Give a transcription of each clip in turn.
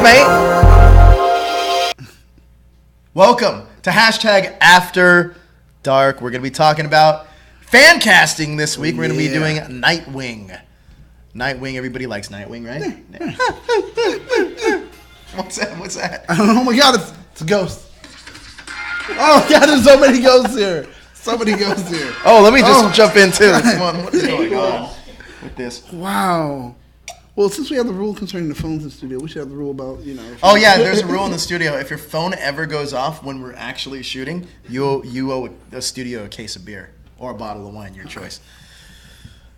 mate. Welcome to #After Dark. We're going to be talking about fan casting this week. We're going to be doing Nightwing. Nightwing, everybody likes Nightwing, right? What's that? I don't know. Oh my God, it's a ghost. Oh God, there's so many ghosts here. Oh, let me just jump in too. Come on, what is going on with this? Wow. Well, since we have the rule concerning the phones in the studio, we should have the rule about, Oh yeah, there's a rule in the studio. If your phone ever goes off when we're actually shooting, you owe the studio a case of beer or a bottle of wine, your choice.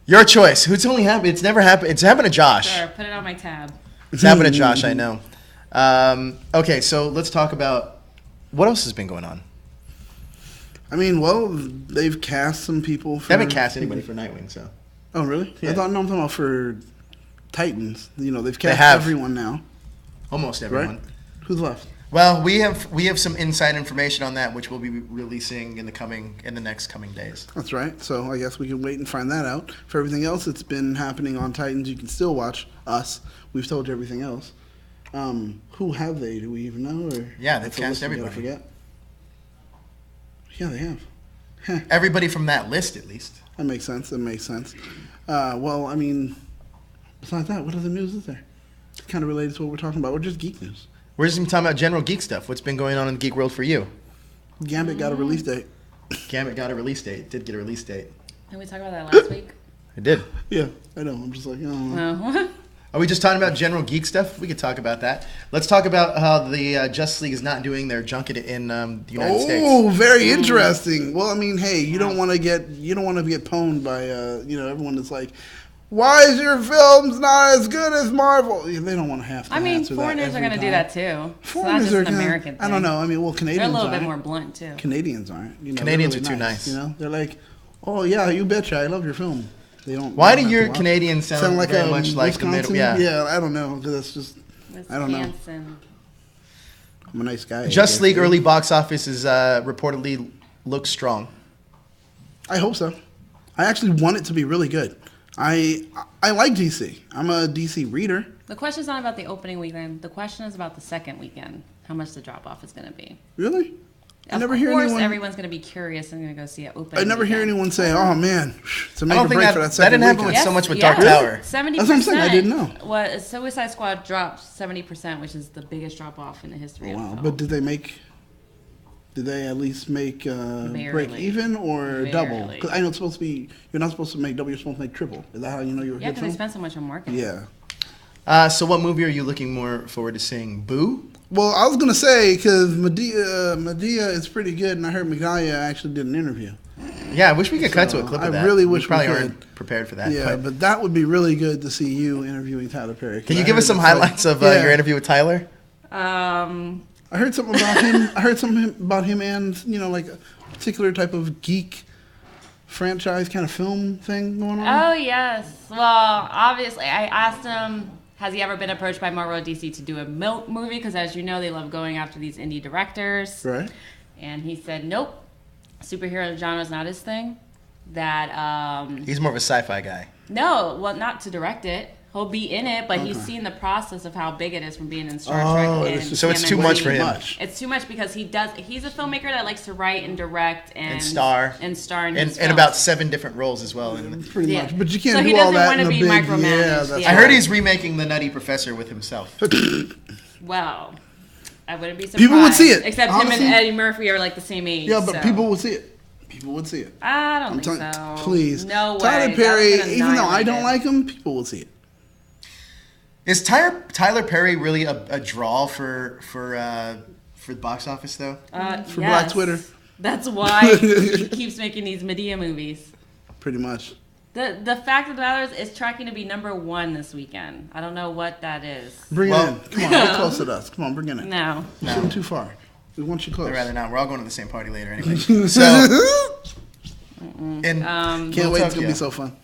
Your choice. It's only happened. It's never happened. It's happened to Josh. Sure, put it on my tab. It's happened to Josh. I know. Okay, so let's talk about what else has been going on. I mean, well, they've cast some people. They haven't cast anybody for Nightwing, so. Oh really? Yeah. I'm talking about for Titans. They've cast everyone now. Almost everyone. Right? Who's left? Well, we have some inside information on that, which we'll be releasing in the next coming days. That's right. So I guess we can wait and find that out. For everything else that's been happening on Titans, you can still watch us. We've told you everything else. Who have they? Do we even know? Or yeah, they've cast everybody. I forget. Yeah, they have. Everybody from that list, at least. That makes sense. Well, I mean, besides that, what other news is there? It's kind of related to what we're talking about. We're just geek news. We're just talking about general geek stuff. What's been going on in the geek world for you? Gambit got a release date. Gambit got a release date. Did get a release date. Didn't we talk about that last week? It did. Yeah, I know. I'm just like, oh. No. Are we just talking about general geek stuff? We could talk about that. Let's talk about how the Justice League is not doing their junket in the United States. Oh, very interesting. Well, I mean, hey, you don't want to get pwned by everyone that's like, why is your films not as good as Marvel? Yeah, they don't want to have to. I mean, answer foreigners that are going to do that too. Foreigners so that's just are an American thing. I don't know. I mean, well, Canadians They're a little aren't. bit more blunt too. Canadians aren't. Canadians really are too nice. They're like, oh yeah, you betcha, I love your film. They don't. Why do your Canadians sound like very much like the middle? Yeah, I don't know, because that's just. I don't know. I'm a nice guy. Justice League early box office is reportedly looks strong. I hope so. I actually want it to be really good. I like DC. I'm a DC reader. The question is not about the opening weekend. The question is about the second weekend. How much the drop off is going to be. Really? Of course, everyone's going to be curious and going to go see it open. I never hear anyone say, "Oh man, it's a make or break for that second weekend." That didn't happen so much with Dark Tower. 70%. That's what I'm saying. I didn't know. What Suicide Squad dropped 70%, which is the biggest drop off in the history of film. But did they at least make break even or double? Because I know it's supposed to be. You're not supposed to make double. You're supposed to make triple. Is that how you know you're? Yeah, because they spent so much on marketing. Yeah. So what movie are you looking more forward to seeing? Boo? Well, I was gonna say because Medea is pretty good, and I heard Medea actually did an interview. Yeah, I wish we could cut to a clip of that. I really wish we probably we could. aren't prepared for that. Yeah, but that would be really good to see you interviewing Tyler Perry. Can you give us some highlights of your interview with Tyler? I heard something about him. I heard something about him and like a particular type of geek franchise kind of film thing going on. Oh yes. Well, obviously, I asked him, has he ever been approached by Marvel or DC to do a movie? Because as you know, they love going after these indie directors. Right. And he said, nope. Superhero genre is not his thing. That he's more of a sci-fi guy. No, well, not to direct it. He'll be in it, but he's seen the process of how big it is from being in Star Trek. And so it's too much for him. It's too much because he's a filmmaker that likes to write and direct and star in and about 7 different roles as well. Pretty much, but you can't do all that in a big. Micromanaged. I heard he's remaking The Nutty Professor with himself. Well, I wouldn't be surprised. People would see it. Except honestly, him and Eddie Murphy are like the same age. Yeah, but people would see it. People would see it. I don't think so. Please, no way. Tyler Perry, even though I don't like him, people will see it. Is Tyler Perry really a draw for the box office though? For Black Twitter. That's why he keeps making these Medea movies. Pretty much. The fact of the matter is, it's tracking to be #1 this weekend. I don't know what that is. Bring it in. Come on, get close to us. Come on, bring it in. No. Shouldn't too far. We want you close. I'd rather not. We're all going to the same party later anyway. So. Can't wait. It's gonna be so fun.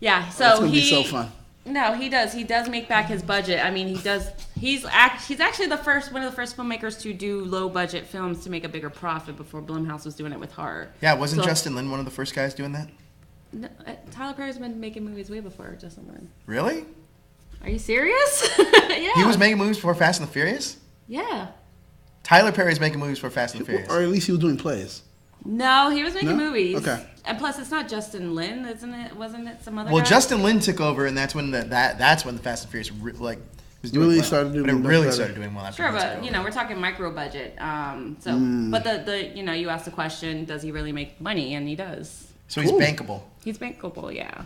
Yeah. So it's gonna be so fun. No, he does. He does make back his budget. I mean, he does. He's actually one of the first filmmakers to do low budget films to make a bigger profit before Blumhouse was doing it with horror. Yeah, wasn't Justin Lin one of the first guys doing that? No, Tyler Perry's been making movies way before Justin Lin. Really? Are you serious? Yeah. He was making movies for Fast and the Furious? Yeah. Tyler Perry's making movies for Fast and the Furious. Or at least he was doing plays. No, he was making No? movies. Okay. And plus, it's not Justin Lin, isn't it? Wasn't it some other Well, guy? Justin Lin took over, and that's when that's when the Fast and Furious was doing Really well. started doing But it much really better. started doing well after Sure, he took but over. we're talking micro budget. But the you asked the question, does he really make money? And he does. So he's Cool. bankable. He's bankable, yeah.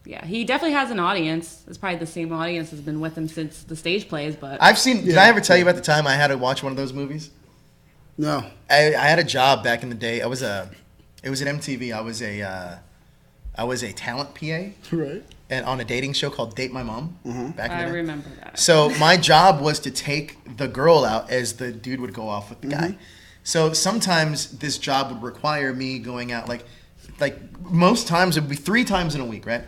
Yeah, he definitely has an audience. It's probably the same audience that's been with him since the stage plays. But I've seen. Did I ever tell you about the time I had to watch one of those movies? No. I had a job back in the day. It was at MTV. I was a talent PA Right. and on a dating show called Date My Mom. Back in the I day. remember that. So my job was to take the girl out as the dude would go off with the guy. So sometimes this job would require me going out like most times it would be 3 times in a week, right?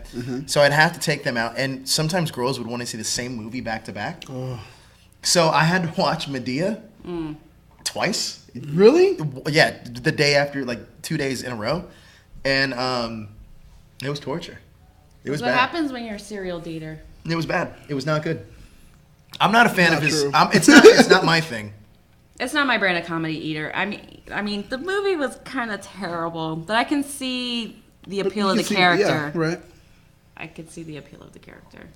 So I'd have to take them out, and sometimes girls would want to see the same movie back to back. So I had to watch Medea twice. Really? Yeah, the day after, like 2 days in a row, and it was torture. It was What bad. happens when you're a serial dater? It was bad. It was not good. I'm not a fan Not of his. true. It's not my thing. It's not my brand of comedy either. I mean, the movie was kind of terrible, but I can see the appeal of You the see- character. Yeah, right. I could see the appeal of the character.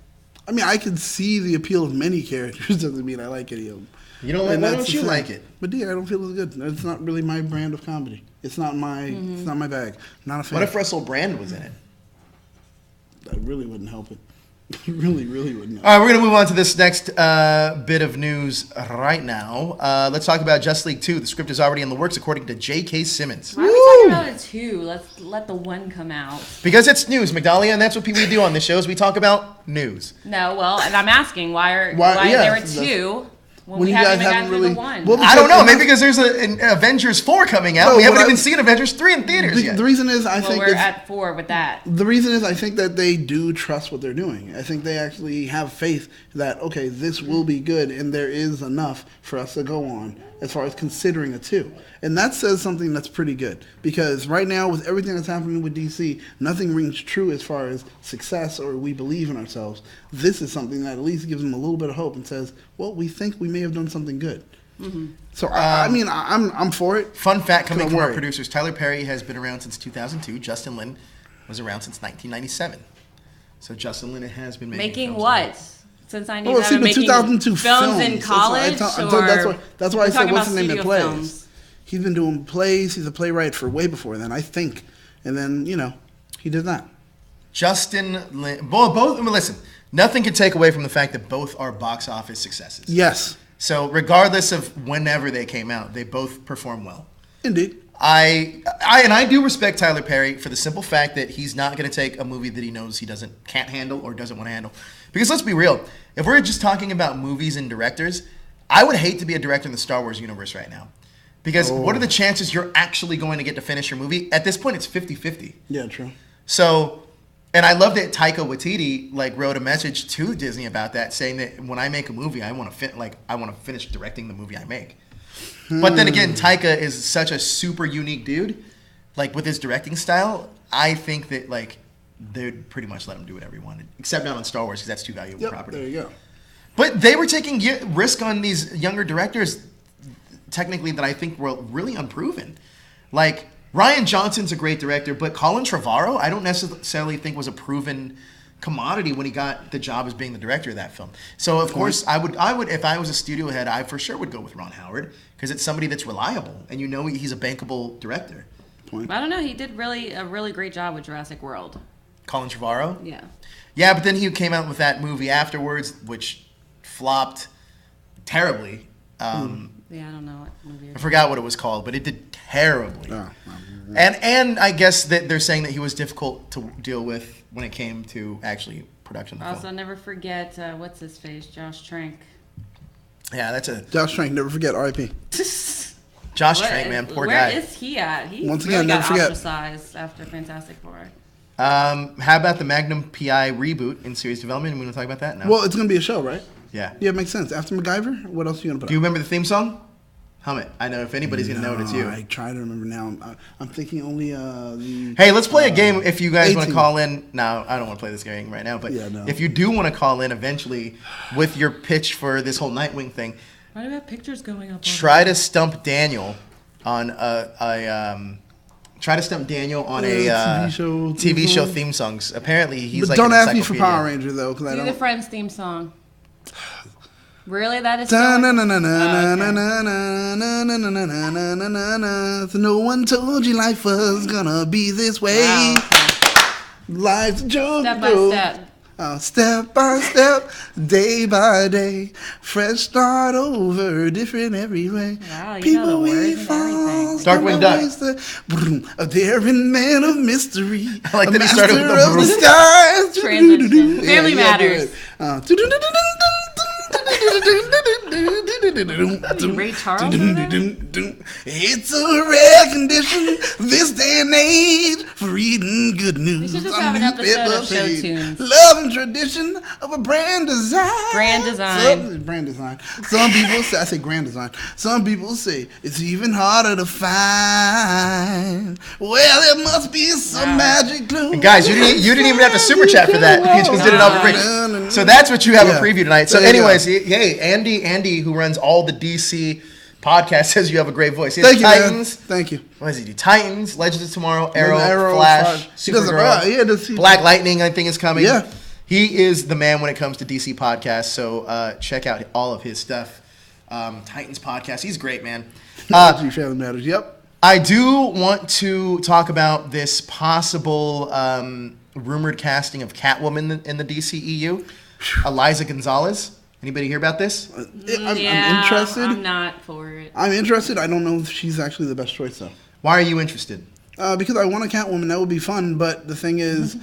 I mean, I can see the appeal of many characters. Doesn't mean I like any of them. You don't like? And Why that's don't the you thing. like it? But yeah, I don't feel as good. It's not really my brand of comedy. It's not my. It's not my bag. Not a fan. What if Russell Brand was in it? That really wouldn't help it. really wouldn't help. All right, we're gonna move on to this next bit of news right now. Let's talk about Justice League 2. The script is already in the works, according to J.K. Simmons. Why are we talking about it too? Let's let the one come out. Because it's news, Migdalia, and that's what we do on this show. Is we talk about news. No, well, and I'm asking why Why- yeah, there were that's- two when when we you haven't guys even haven't gotten really- to the one. Well, I don't know. Because- Maybe because there's an Avengers 4 coming out. No, We haven't what even I- seen Avengers 3 in theaters yet. The reason is I well, think we're it's, at 4 with that. the reason is I think that they do trust what they're doing. I think they actually have faith that okay, this will be good, and there is enough for us to go on as far as considering a 2. And that says something that's pretty good because right now with everything that's happening with DC, nothing rings true as far as success or we believe in ourselves. This is something that at least gives them a little bit of hope and says, well, we think we may have done something good. So I mean, I'm for it. Fun fact coming Don't from our worry. producers: Tyler Perry has been around since 2002. Justin Lin was around since 1997. So Justin Lin has been making films. what? Since I knew Well, that see, I'm but making 2002 films in That's why I college, tell- or that's why I we're said talking what's about the name of studio plays. films? He's been doing plays. He's a playwright for way before then, I think. And then he did that. Justin Lin. Both. I mean, listen, nothing can take away from the fact that both are box office successes. Yes, So regardless of whenever they came out, they both perform well. indeed. I do respect Tyler Perry for the simple fact that he's not going to take a movie that he knows he can't handle or doesn't want to handle. Because let's be real, if we're just talking about movies and directors, I would hate to be a director in the Star Wars universe right now. Because what are the chances you're actually going to get to finish your movie? At this point, it's 50-50. Yeah, true. So, and I love that Taika Waititi wrote a message to Disney about that, saying that when I make a movie, I want to finish directing the movie I make. But then again, Taika is such a super unique dude, with his directing style. I think that they'd pretty much let him do whatever he wanted, except not on Star Wars because that's too valuable Yep, property. there you go. But they were taking risk on these younger directors, technically, that I think were really unproven. Rian Johnson's a great director, but Colin Trevorrow, I don't necessarily think was a proven commodity when he got the job as being the director of that film. So of course, I would if I was a studio head, I for sure would go with Ron Howard because it's somebody that's reliable and he's a bankable director. I don't know. He did a really great job with Jurassic World. Colin Trevorrow? Yeah. Yeah, but then he came out with that movie afterwards, which flopped terribly. Yeah, I don't know what movie. I forgot what it was called, but it did terribly. Oh, And I guess that they're saying that he was difficult to deal with when it came to actually production of the Also, film. never forget what's his face, Josh Trank. Yeah, that's a Josh Trank, never forget R.I.P. Josh Trank, man, poor guy. Where is he at? He Once really again, got never forget. ostracized after Fantastic Four. How about the Magnum PI reboot in series development? We want to talk about that now? Well, it's going to be a show, right? yeah. Yeah, it makes sense. After MacGyver, what else are you going to put Do you out? remember the theme song? Hum it. I know if anybody's gonna know it, it's you. I try to remember now. I'm thinking only the. Hey, let's play a game if you guys want 18. to call in. No, I don't want to play this game right now, but Yeah, no. if you do want to call in eventually with your pitch for this whole Nightwing thing, Why do we have pictures going up? try to stump Daniel on TV show theme songs. Apparently, he's But like don't an ask me for encyclopedia. Power Ranger though, because I Do the don't. Friends theme song. Really? That is. So no one told you life was gonna be this way. Wow. Life's a joke. Step by though. step. Step by step, day by day, fresh start over, different every way. Wow, you know People the we words and fall, everything. Darkwing Duck. A daring man of mystery. I like a that he started with the master of broom. skies. Transition. Family Matters. Ray Charles in there? It's a rare condition this day and age for reading good news. We should just on have an episode of newspaper Show page. Tunes. Love and tradition of a brand design. Brand design. Brand design. Some people say, I say grand design. Some people say it's even harder to find. Well, there must be some magic glue. And guys, you didn't even have to super chat for that. You just did it off the break. So that's what you have a preview tonight. So There you anyways, hey, Andy, who runs all the DC podcasts, says you have a great voice. He has Thank you, Titans. man. Thank you. What does he do? Titans, Legends of Tomorrow, Arrow, Flash. Flash, He does it Supergirl, right. Yeah, Black Lightning, I think is coming. Yeah. He is the man when it comes to DC podcasts. So check out all of his stuff. Titans podcast. He's great, man. Family Matters. Yep. I do want to talk about this possible rumored casting of Catwoman in the DCEU. Eliza Gonzalez. Anybody hear about this? I'm interested. I'm not for it. I'm interested. I don't know if she's actually the best choice though. Why are you interested? Because I want a Catwoman. That would be fun. But the thing is,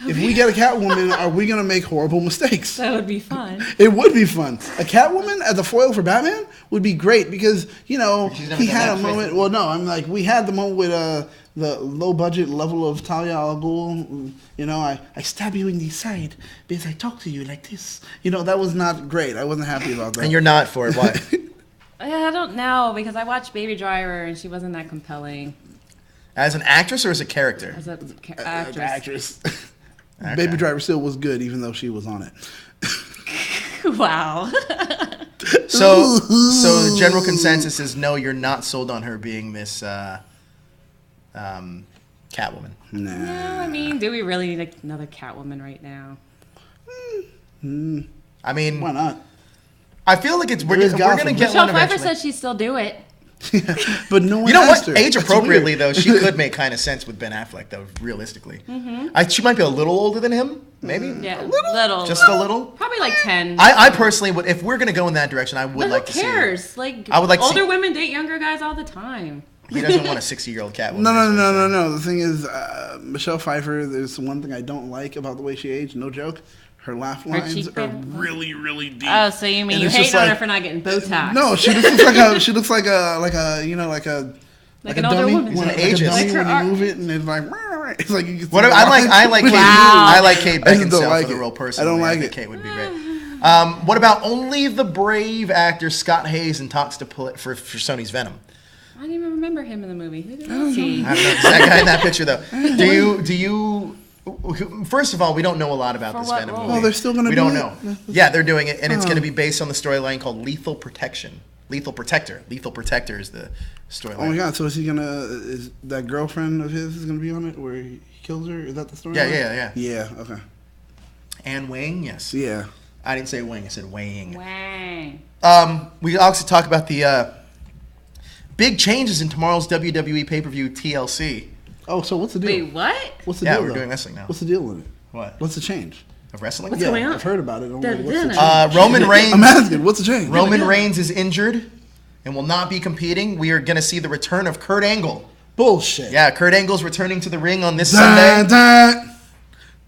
if we get a Catwoman, are we going to make horrible mistakes? That would be fun. It would be fun. A Catwoman as a foil for Batman would be great because, She's never he done had that a moment. Well, no, I'm like, we had the moment with the low budget level of Talia al Ghul. I stab you in the side because I talk to you like this. That was not great. I wasn't happy about that. And you're not for it. Why? I don't know because I watched Baby Driver and she wasn't that compelling As an actress or as a character? as an Actress. actress. Okay. Baby Driver still was good even though she was on it. Wow. So the general consensus is no, you're not sold on her being Miss Catwoman. Nah. No, I mean, do we really need another Catwoman right now? I mean, Why not? I feel like we're There is going to Gotham. get Michelle one Pfeiffer eventually. said she'd still do it. But no one You know asked what? her. Age That's appropriately, weird. though, she could make kind of sense with Ben Affleck, though, realistically. She might be a little older than him, maybe. Yeah, little. Just a little. Probably like 10. I personally would, if we're going to go in that direction, I would But like who to see her. cares? Like, I would like to older see- women date younger guys all the time. He doesn't want a 60-year-old Catwoman. No. The thing is, Michelle Pfeiffer, there's one thing I don't like about the way she aged. No joke. Her laugh lines are cheekbone? really, really deep. Oh, so you mean And you it's hate just on like- her for not getting Botox? No, she just looks like a Like a an older dummy. woman. When, Like a ages. dummy Like her when you art- move it, and it's like it's like you can see What the I lines like when Kate. you Wow. I like Kate I just don't Beckinsale like for the it. role person. I don't like think it. Kate would be great. What about only the brave actor Scott Hazen talks to for Sony's Venom? I don't even remember him in the movie. Who is he? I don't know. It's that guy in that picture, though. Do you? First of all, we don't know a lot about For this what Venom role? movie. Oh, they're still gonna We do don't it? know. Yeah, they're doing it, and it's going to be based on the storyline called Lethal Protection. Lethal Protector. Lethal Protector is the storyline. Oh my god! So is that girlfriend of his is gonna be on it where he kills her? Is that the story? Yeah. Yeah. Okay. Anne Wang, yes. Yeah. I didn't say Wang. I said Wang. Wang. We also talk about the big changes in tomorrow's WWE pay-per-view TLC. Oh, so what's the deal? Wait, what? What's the Yeah, deal? we're though? doing wrestling now. What's the deal with it? What? What's the change? Of wrestling? What's yeah, going on? I've heard about it. I'm like, what's the Dinner. change? Roman Reigns. I'm asking, what's the change? Roman Reigns is injured and will not be competing. We are going to see the return of Kurt Angle. Bullshit. Yeah, Kurt Angle's returning to the ring on this Dun, Sunday. dun,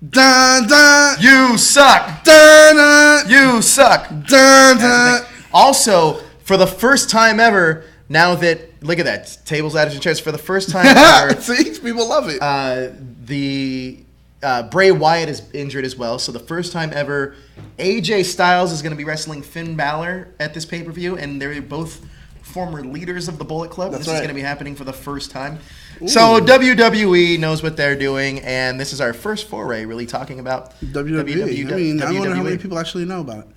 dun, dun, You suck. dun, dun, You suck. dun, dun. Also, for the first time ever, now that, look at that, tables, ladders, and chairs, for the first time ever, See, people love it. the Bray Wyatt is injured as well. So the first time ever, AJ Styles is going to be wrestling Finn Balor at this pay-per-view, and they're both former leaders of the Bullet Club. That's This is right. going to be happening for the first time. So WWE knows what they're doing, and this is our first foray really talking about WWE. I mean, I wonder how many people actually know about it.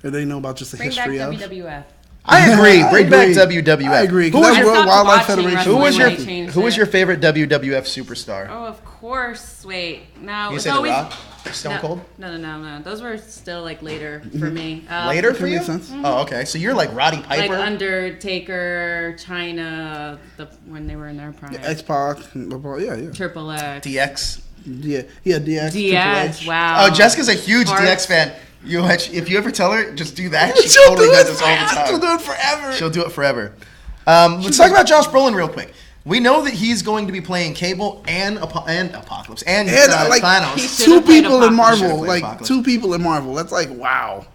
Or they know about just the Bring back history of. WWF. I agree. I Bring back agree. WWF. I agree. Who was I your, stopped Wildlife watching Federation. wrestling who was your when they changed who was it. your favorite WWF superstar? Oh, of course. Wait, no. You it's say The always, Rock? Stone no, Cold? No. Those were still like later for me. Later for That you? makes sense. Oh, okay. So you're like Roddy Like Piper. Undertaker, China, when they were in their prime. X-Pac. Yeah. Triple X. DX. Yeah, DX. Triple DX. H. Wow. Oh, Jessica's a huge Heart. DX fan. If you ever tell her, just do that. She She'll totally do does it this all the forever. She'll time. do it forever. She'll do it forever. Let's talk about Josh Brolin real quick. We know that he's going to be playing Cable and Apocalypse and like, Thanos. He Two should've played people in Apocalypse. Marvel. Should've played Like, Apocalypse. two people in Marvel. That's like, wow.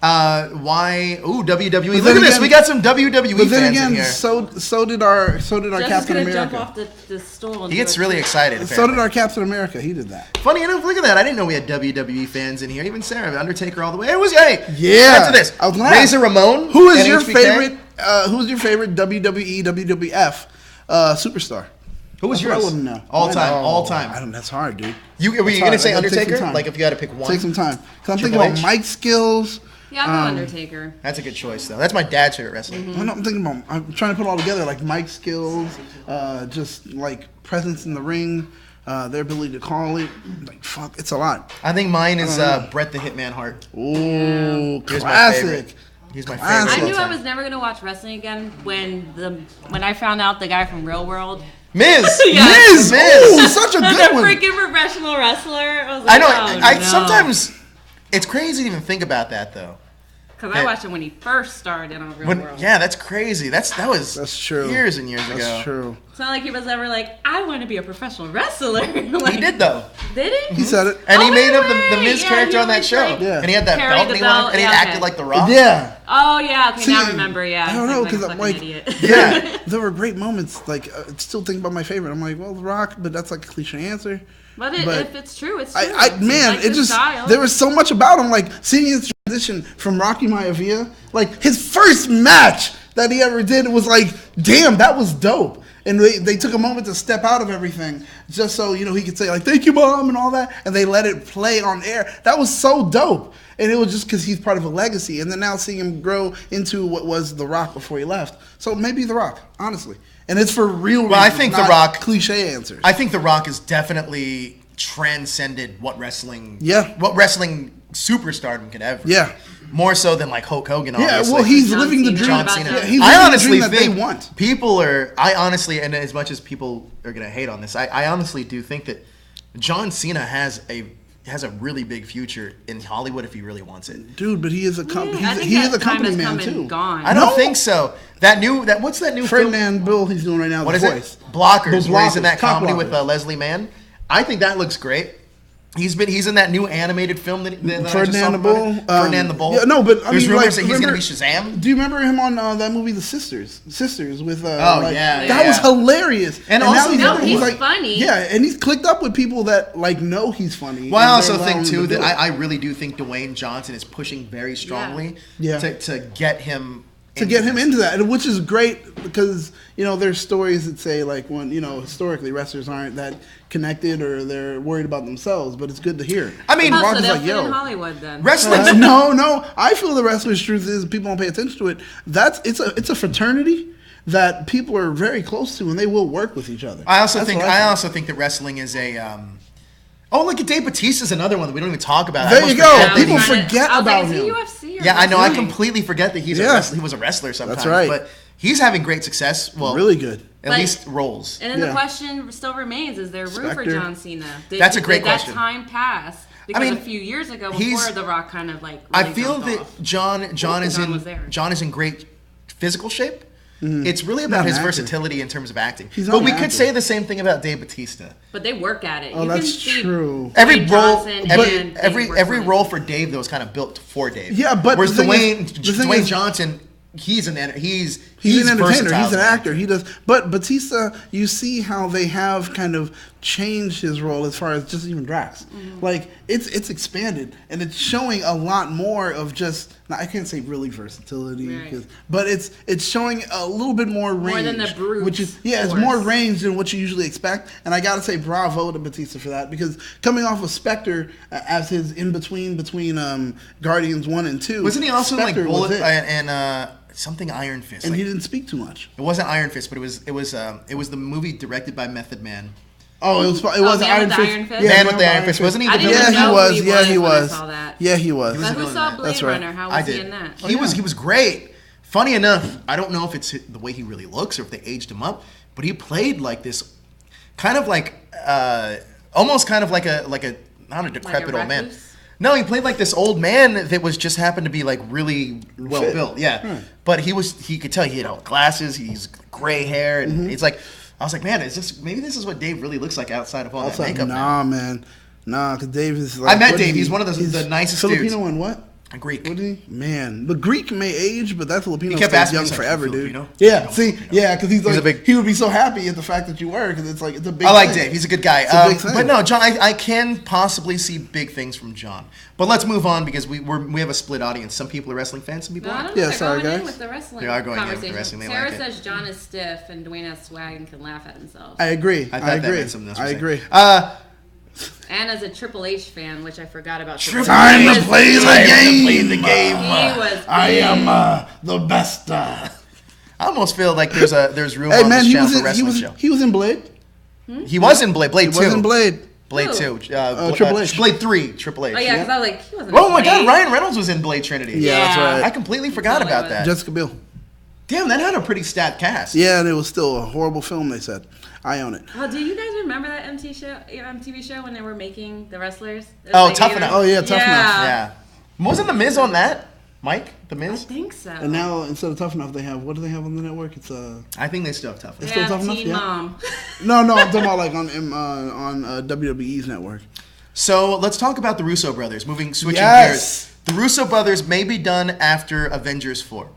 Why? Ooh, WWE. But Look then at this. again- We got some WWE But then fans again, in here. so did our Just Captain gonna jump America. off the stool. And He do gets it. really excited. So did apparently. our Captain America. He did that. Funny enough, look at that. I didn't know we had WWE fans in here. Even Sarah, Undertaker all the way. It was hey. Yeah. Back to this. I was gonna Razor ask, Ramon. Who is your NHBK? favorite? Who's your favorite WWE, WWF superstar? Who was That's what I yours? wouldn't know. All time. I know. All time. I don't. That's hard, dude. Were That's you gonna hard. say I gotta take some Undertaker? time. Like if you had to pick one. Take some time. Because I'm Triple thinking about H? Mike Skills. Yeah, I'll go Undertaker. That's a good choice though. That's my dad's favorite wrestler. I'm thinking about. I'm trying to put it all together, like Mike Skills, just like presence in the ring, their ability to call it. Like fuck, it's a lot. I think mine is Bret the Hitman Hart. Ooh, He's my classic. favorite. He's my Classic. favorite. I knew all I time. was never gonna watch wrestling again when I found out the guy from Real World. Miz. Yeah. Miz, Miz. ooh, such a Was good a one. freaking professional wrestler. I was I like, know. oh, I no. sometimes it's crazy to even think about that though. Because I watched him when he first started on Real World. Yeah, that's crazy. That was That's true. years and years ago. That's true. It's not like he was ever like, I want to be a professional wrestler. Like, He did though, Did he? He said it. and he Oh, made up the right. Miz Yeah, character he on that always, show. like, Yeah. And he had that carried belt, the and he, went, belt, and he yeah, acted okay. like the Rock. Yeah. Oh yeah, okay, See, now I remember. Yeah, I don't know because because I'm like, idiot. yeah, there were great moments. Like, still think about my favorite. I'm like, well, The Rock, but that's like a cliche answer. But But if it's true, it's true. Man, Like it his just style. there was so much about him. Like seeing his transition from Rocky Maivia, like his first match that he ever did was like, damn, that was dope. And they took a moment to step out of everything just so he could say like, thank you, mom, and all that, and they let it play on air. That was so dope. And it was just because he's part of a legacy. And then now seeing him grow into what was The Rock before he left. So maybe The Rock, honestly. And it's for real reasons, I think The not Rock- cliche answers. I think The Rock has definitely transcended what wrestling superstardom could ever. Yeah. More so than like Hulk Hogan. Yeah, Obviously. well, he's John living the Cena. dream. John About Cena. that. Yeah, he's I living the honestly dream that they think want. people are. I honestly, and as much as people are gonna hate on this, I honestly do think that John Cena has a really big future in Hollywood if he really wants it. Dude, but he is a I company. think He is that a company time has man come and too. Gone. I don't No. think so. What's that new film? Ferdinand Bill, he's doing right now. What the is voice. it? Blockers. The Where he's in Blockers, that Cock comedy with Blockers. Leslie Mann. I think that looks great. He's in that new animated film that I just Ferdinand saw the about it. Bull. Ferdinand the Bull. Yeah, no, but I there's mean, rumors like, that he's going to remember- be Shazam. Do you remember him on that movie, The Sisters? Sisters with yeah, that was yeah. hilarious. And now also- No, doing- he's like, funny. Yeah, and he's clicked up with people that like know he's funny. Well, I and also they're think allowing him too to do that it. I really do think Dwayne Johnson is pushing very strongly Yeah. to get him him into that, and which is great because there's stories that say like when historically wrestlers aren't that connected or they're worried about themselves, but it's good to hear. I mean, And Oh, Rock so is they'll like, fit yo. in Hollywood then. Wrestling. No. I feel the wrestler's truth is people don't pay attention to it. It's a fraternity that people are very close to, and they will work with each other. I also That's think what I think that wrestling is a. Oh, look at Dave Bautista's another one that we don't even talk about. I There almost you go. forget that People he's- forget I was about like, is him. he UFC or Yeah, I know. I wrestling? completely forget that he's a Yeah. wrestler. He was a wrestler sometimes. That's right. But he's having great success. Well, Really good. At But- least roles. And then Yeah. the question still remains: is there room for Spectre. John Cena? That's a great did question. that time pass? Because mean, a few years ago, he's- before The Rock kind of like. I really feel jumped that off. John is John was there. John is in great physical shape. It's really about Not his an actor. versatility in terms of acting. He's not But an we could actor. say the same thing about Dave Bautista. But they work at it. Oh, You that's can see true. Every Dwayne role, Johnson and every Dave every works every on it. role for Dave though is kind of built for Dave. Yeah, but whereas the thing Dwayne is- the thing Dwayne is- Johnson, he's He's an entertainer. versatile He's an as actor. He does. But Batista, you see how they have kind of changed his role as far as just even Drax. Like it's expanded and it's showing a lot more of just. Now, I can't say really versatility, Right. but it's showing a little bit more range. More than the brute which is it's force. more range than what you usually expect. And I gotta say bravo to Batista for that because coming off of Spectre as his in between Guardians 1 and 2, Wasn't he also Spectre like Bullet was it. and something Iron Fist? And Like, he didn't speak too much. it wasn't Iron Fist, but it was the movie directed by Method Man. Oh, it was Man Iron with the Fist. Iron Fist? Man with the Iron Fist. Wasn't he? I The didn't villain? even know who he Yeah, he was when I was. saw that. Yeah, he was. But a who villain saw in that. Blade That's right. Runner? How I was he did. in that? He was great. Funny enough, I don't know if it's the way he really looks or if they aged him up, but he played like this, kind of like almost kind of like a not a decrepit old man. recluse? No, he played like this old man that was just happened to be like really well Fit. built. Yeah, Right. but he could tell he had all glasses. He's gray hair, and it's like I was like, man, maybe this is what Dave really looks like outside of all that Also, makeup. nah, man. Nah, because Dave is like... I met what is Dave. he? He's one of the nicest Filipino dudes. and what? A Greek. What is he? Man, the Greek may age, but that Filipino He kept stays asking me, young he's like, forever, "You dude. Filipino?" Yeah, No, see, Filipino. yeah, because he's a like, big- he would be so happy at the fact that you were, because it's like, it's a big I like thing. Dave. He's a good guy. It's a big thing. But no, John, I can possibly see big things from John. But let's move on because we have a split audience. Some people are wrestling fans, some people No, I aren't. don't know. Yeah, They're sorry, going in guys. with the wrestling They are going in with the conversation. wrestling. They Sarah like it. says John is stiff and Dwayne has swag and can laugh at himself. I agree. I thought I that agree. meant something else. I agree. And as a Triple H fan, which I forgot about. Time to play the game. He was. I big. am the best. I almost feel like there's room Hey on man, this he channel was for in, wrestling show. he was in Blade. He was in Blade. Blade He 2. was in Blade. Blade Who? 2. Triple H. Blade 3. Triple H. Oh yeah, because I was like, he wasn't. Oh my God, Blade. Ryan Reynolds was in Blade Trinity. Yeah, that's right. I completely forgot Totally about was. that. Jessica Biel. Damn, that had a pretty stat cast. Yeah, and it was still a horrible film. They said, I own it. Oh, do you guys remember that MTV show when they were making the wrestlers? It was Oh, like Tough either- Enough. Oh yeah, Tough Enough. Yeah. Wasn't The Miz on that? Mike? The I Miz? think so. And now instead of Tough Enough, they have what do they have on the network? It's I think they still have Tough Enough. still yeah, Tough Enough? Teen Yeah. Mom. no, I'm talking about like on WWE's network. So let's talk about the Russo brothers. Switching Yes. gears. The Russo brothers may be done after Avengers 4.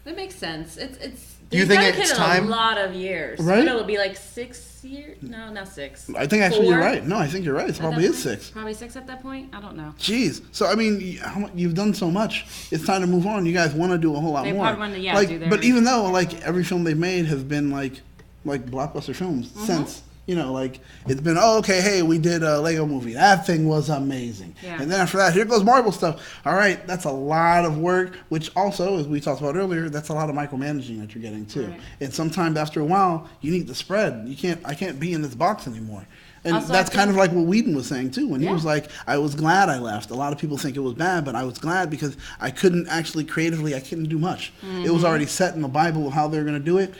That makes sense. It's. Do you they've think it's dedicated time? A lot of years. Right? It'll be like 6 years. No, not 6. I think actually you're 4? right. No, I think you're right. It At probably that is point? 6. Probably 6 at that point. I don't know. Jeez. So I mean, you've done so much. It's time to move on. You guys want to do a whole lot They more. probably want to, yeah, like, do their- but even though like every film they've made has been like blockbuster films since. Like it's been hey, we did a Lego movie. That thing was amazing. Yeah. And then after that, here goes Marvel stuff. All right, that's a lot of work. Which also, as we talked about earlier, that's a lot of micromanaging that you're getting too. Right. And sometimes after a while, you need to spread. I can't be in this box anymore. And Also, that's I kind think- of like what Whedon was saying too, when he Yeah. was like, I was glad I left. A lot of people think it was bad, but I was glad because I couldn't actually creatively, I couldn't do much. It was already set in the Bible of how they're going to do it.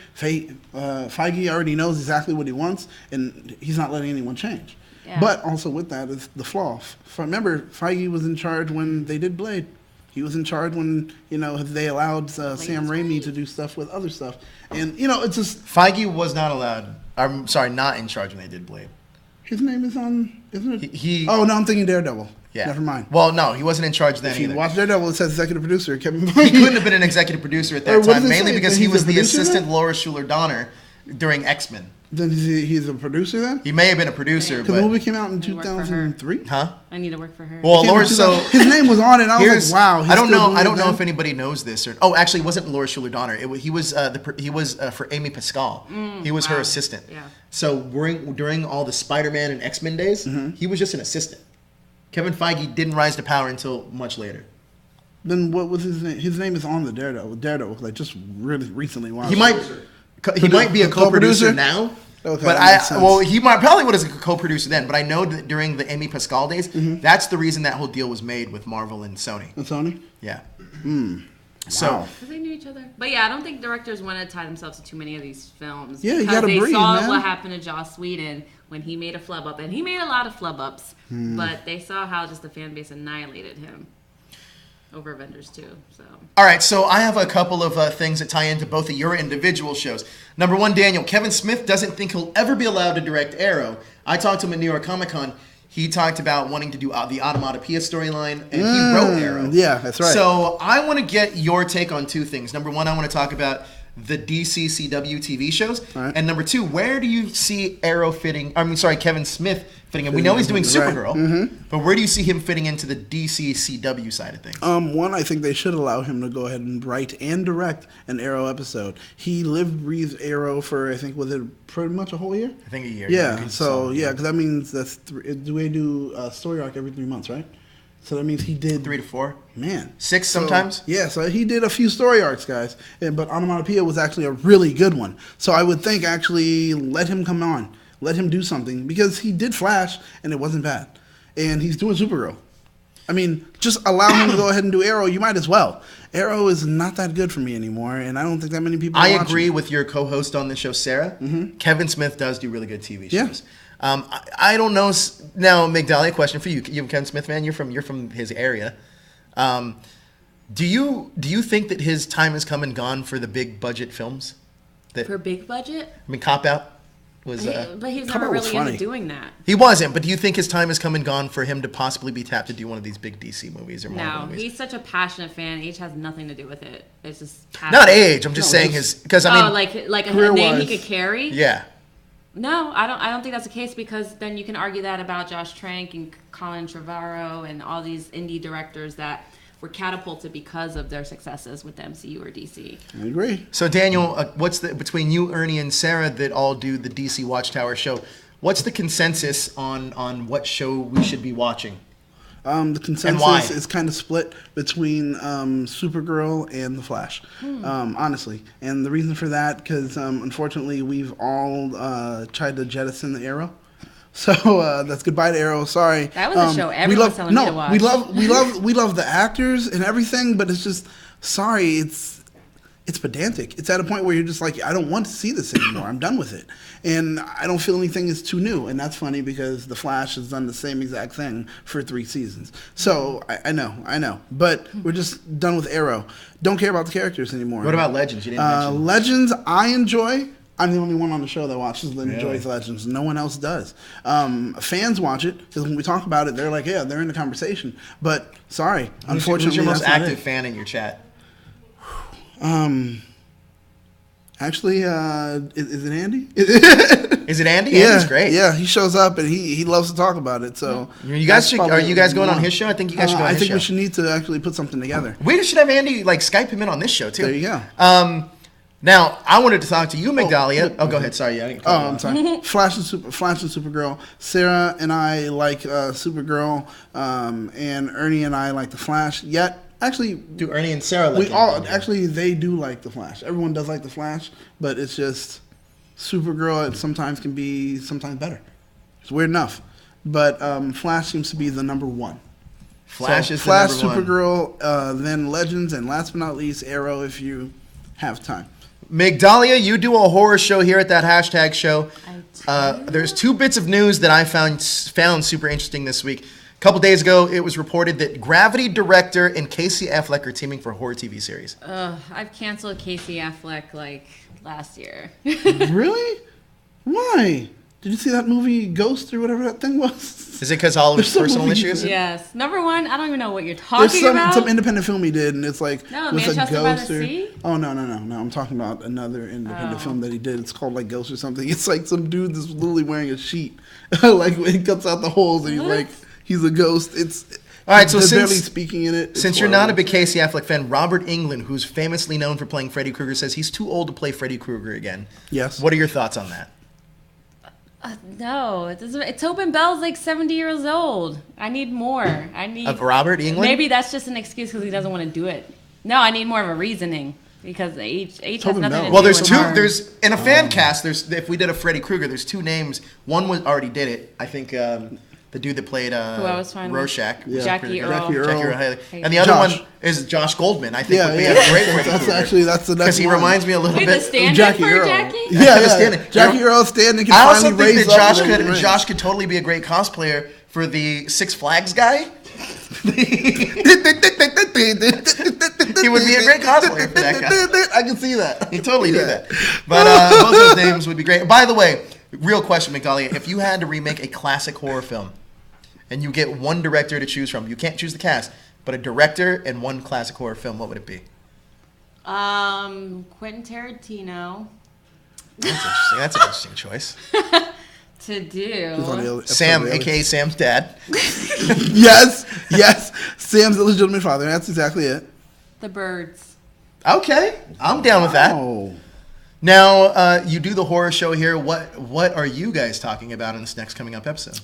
Feige already knows exactly what he wants, and he's not letting anyone change. Yeah. But also with that is the flaw. Remember, Feige was in charge when they did Blade. He was in charge when, they allowed Sam Raimi to do stuff with other stuff. And, it's just, Feige was not allowed. I'm sorry, not in charge when they did Blade. his name is on, isn't it? He- Oh, no, I'm thinking Daredevil. Yeah. Never mind. Well, no, he wasn't in charge then If you either. watch Daredevil, it says executive producer Kevin He Feige. couldn't have been an executive producer at Or that what does time, it mainly say? because That he he's was a the producer assistant then? Laura Schuler Donner during X-Men. Then he's a producer then? He may have been a producer, Because the but movie came out in He worked for her. 2003. huh? I need to work for her. Well, Came out Laura. in So 2000 his name was on it. And I was here's like, wow. I don't know. I don't know know if anybody knows this or. Oh, actually, it wasn't Laura Schuler Donner. He was for Amy Pascal. He was her assistant. Yeah. So during all the Spider-Man and X-Men days, he was just an assistant. Kevin Feige didn't rise to power until much later. Then what was his name? His name is on the Daredevil, like just really recently. Wow. He might be a co-producer Co-producer? now. Okay, But that makes sense. he probably was a co-producer then. But I know that during the Amy Pascal days, that's the reason that whole deal was made with Marvel and Sony. And Sony? Yeah. Hmm. So Wow. Because they knew each other. But yeah, I don't think directors want to tie themselves to too many of these films. Yeah, you because gotta they breathe, saw man. what happened to Joss Whedon when he made a flub up. And he made a lot of flub ups. But they saw how just the fan base annihilated him over Avengers 2. So all right, so I have a couple of things that tie into both of your individual shows. Number one, Daniel, Kevin Smith doesn't think he'll ever be allowed to direct Arrow. I talked to him at New York Comic Con. He talked about wanting to do the Automatopoeia storyline, and he wrote Arrow. Yeah, that's right. So I want to get your take on two things. Number one, I want to talk about the DC CW TV shows? Right. And number 2, where do you see Kevin Smith fitting in? We know he's doing Right. Supergirl, but where do you see him fitting into the DC CW side of things? One, I think they should allow him to go ahead and write and direct an Arrow episode. He lived, breathed Arrow for, I think, was it pretty much a whole year? I think a year. Yeah, so, because that means that's do we do a story arc every 3 months, right? So that means he did 3 to 4. Man. 6 So, sometimes? Yeah, so he did a few story arcs, guys. But Onomatopoeia was actually a really good one. So I would think actually let him come on. Let him do something. Because he did Flash, and it wasn't bad. And he's doing Supergirl. I mean, just allow him to go ahead and do Arrow. You might as well. Arrow is not that good for me anymore, and I don't think that many people I watch agree it. with your co-host on the show, Sarah. Kevin Smith does do really good TV Yeah. shows. I don't know. Now, Migdalia, question for you. You're a Kevin Smith man. You're from his area. Do you think that his time has come and gone for the big budget films? For big budget? I mean, Cop Out was. But he was Come never on, it was really funny. into doing that. He wasn't, but do you think his time has come and gone for him to possibly be tapped to do one of these big DC movies or Marvel No, movies? he's such a passionate fan. Age has nothing to do with it. It's just passion. Not age. I'm just No, saying just- because I mean, like a name career-wise. he could carry. yeah. No, I don't think that's the case because then you can argue that about Josh Trank and Colin Trevorrow and all these indie directors that were catapulted because of their successes with the MCU or DC. I agree. So Daniel, what's between you, Ernie, and Sarah that all do the DC Watchtower show? What's the consensus on what show we should be watching? The why? consensus is kind of split between Supergirl and The Flash, honestly. And the reason for that, because unfortunately we've all tried to jettison the Arrow. So that's goodbye to Arrow. Sorry. That was a show everyone's telling me to watch. we love the actors and everything, but it's just sorry. It's pedantic. It's at a point where you're just like, I don't want to see this anymore. I'm done with it. And I don't feel anything is too new. And that's funny because The Flash has done the same exact thing for 3 seasons. So I know. But we're just done with Arrow. Don't care about the characters anymore. What about Legends? You didn't mention. Legends, I enjoy. I'm the only one on the show that watches and enjoys Legends. No one else does. Fans watch it because when we talk about it, they're like, yeah, they're in the conversation. But sorry, unfortunately, who's your most that's not active it. fan in your chat? Actually, is it Andy? Is it Andy? Andy's great. Yeah, he shows up and he loves to talk about it. So You guys that's are you guys going on one. his show? I think you guys should go on I his think show. we should need to actually put something together. We should have Andy Skype him in on this show too. There you go. Now I wanted to talk to you, Migdalia. Oh, go ahead. Sorry, I didn't cut you I'm off. sorry. Flash and Supergirl. Sarah and I like Supergirl, and Ernie and I like the Flash. Yet, actually, Do Ernie and Sarah like we all Migdalia? actually they do like the Flash. Everyone does like the Flash, but it's just Supergirl. It sometimes can be sometimes better. It's weird enough, but Flash seems to be the number one. Flash So is Flash, the number one. Supergirl, then Legends, and last but not least, Arrow. If you have time. Migdalia, you do a horror show here at that hashtag show. I do. There's 2 bits of news that I found super interesting this week. A couple days ago, it was reported that Gravity director and Casey Affleck are teaming for a horror TV series. I've canceled Casey Affleck last year. Really? Why? Did you see that movie Ghost or whatever that thing was? Is it because all of his There's some personal movies- issues? Yes. Number one, I don't even know what you're There's talking about. some independent film he did, and it's like No, with Manchester a by the ghost or Sea? oh no. I'm talking about another independent Oh. film that he did. It's called like Ghost or something. It's like some dude that's literally wearing a sheet, like when he cuts out the holes, and What? he's a ghost. It's All right, so they're barely since- speaking in it. It's Since you're not a horrible. big Casey Affleck fan, Robert Englund, who's famously known for playing Freddy Krueger, says he's too old to play Freddy Krueger again. Yes. What are your thoughts on that? No, it doesn't. It's Tobin Bell's 70 years old. I need more. Of Robert Englund? Maybe that's just an excuse because he doesn't want to do it. No, I need more of a reasoning because age has Tobin nothing Bell. to Well, do there's with 2. harm. There's in a fan cast. If we did a Freddy Krueger, there's 2 names. One was already did it. I think the dude that played I was trying to- Rorschach. Yeah. Jackie Earl. Jackie Earl. Jackie Earl Haley. And the other Josh. one is Josh Goldman. I think Yeah, would be yeah. a great Freddy That's Krueger. actually that's the next Because he one. reminds me a little Wait, the bit. stand-in Jackie for Earl. Jackie? Yeah. stand-in. Jackie Earl stand can I also finally think raise that up. and then Josh could totally be a great cosplayer for the Six Flags guy. He would be a great cosplayer for that guy. I can see that. He'd totally do that. But both those names would be great. By the way, real question, Migdalia. If you had to remake a classic horror film and you get one director to choose from, you can't choose the cast, but a director and one classic horror film, what would it be? Quentin Tarantino. That's interesting. That's an interesting choice. To do. Sam, a.k.a. Sam's dad. Yes. Sam's illegitimate father. That's exactly it. The Birds. Okay. I'm down with that. Oh. Now, you do the horror show here. What are you guys talking about in this next coming up episode?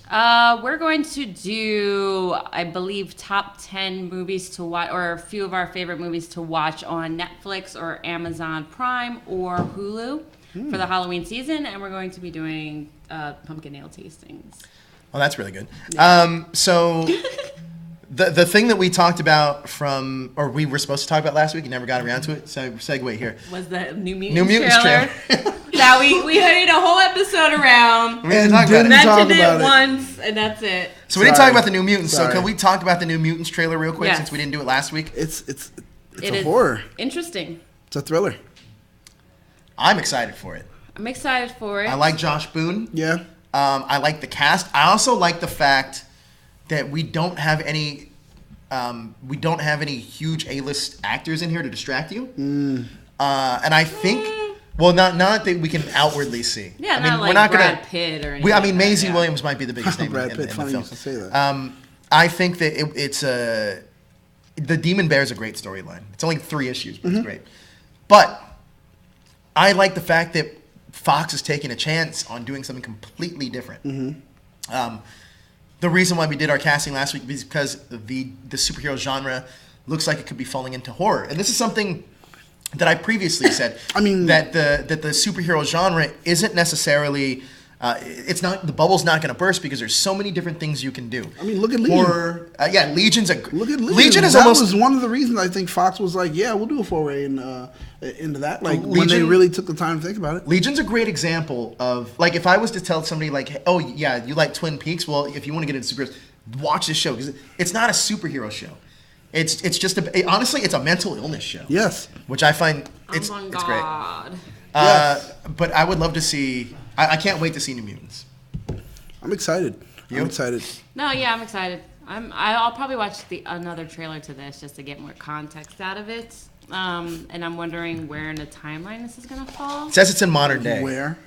We're going to do, I believe, top 10 movies to watch, or a few of our favorite movies to watch on Netflix or Amazon Prime or Hulu for the Halloween season. And we're going to be doing pumpkin ale tastings. Well, that's really good. Yeah. So the thing that we talked about or we were supposed to talk about last week and never got around to it, so segue here. Was the New Mutants trailer. That we made a whole episode around. We didn't talk about it. Mentioned it once, and that's it. So we didn't talk about the New Mutants. Sorry. So can we talk about the New Mutants trailer real quick Yes. since we didn't do it last week? It's a horror. Interesting. It's a thriller. I'm excited for it. I'm excited for it. I like Josh Boone. Yeah. I like the cast. I also like the fact that we don't have any huge A-list actors in here to distract you. And I think, well, not that we can outwardly see. Yeah, I mean, not like we're not Brad gonna, Pitt or anything. Maisie yeah. Williams might be the biggest name Brad in Pitt. the Funny film. you should say that. I think that it's the Demon Bear is a great storyline. It's only 3 issues, but it's great. But I like the fact that Fox is taking a chance on doing something completely different. The reason why we did our casting last week is because the superhero genre looks like it could be falling into horror, and this is something that I previously said. I mean, that the superhero genre isn't necessarily. It's not, the bubble's not going to burst because there's so many different things you can do. I mean, look at Legion. Horror, Legion's a Look at Legion. Legion is that almost was one of the reasons I think Fox was like, yeah, we'll do a foray into that. Like when they Legion- really took the time to think about it. Legion's a great example of, like, if I was to tell somebody, like, oh, yeah, you like Twin Peaks? Well, if you want to get into superheroes, watch this show, because it's not a superhero show. It's just, honestly, it's a mental illness show. Yes. Which I find, it's oh my it's great. God. But I would love to see, I can't wait to see New Mutants. I'm excited. You? I'm excited. No, yeah, I'm excited. I'll probably watch another trailer to this just to get more context out of it. And I'm wondering where in the timeline this is gonna fall. It says it's in modern day. Where?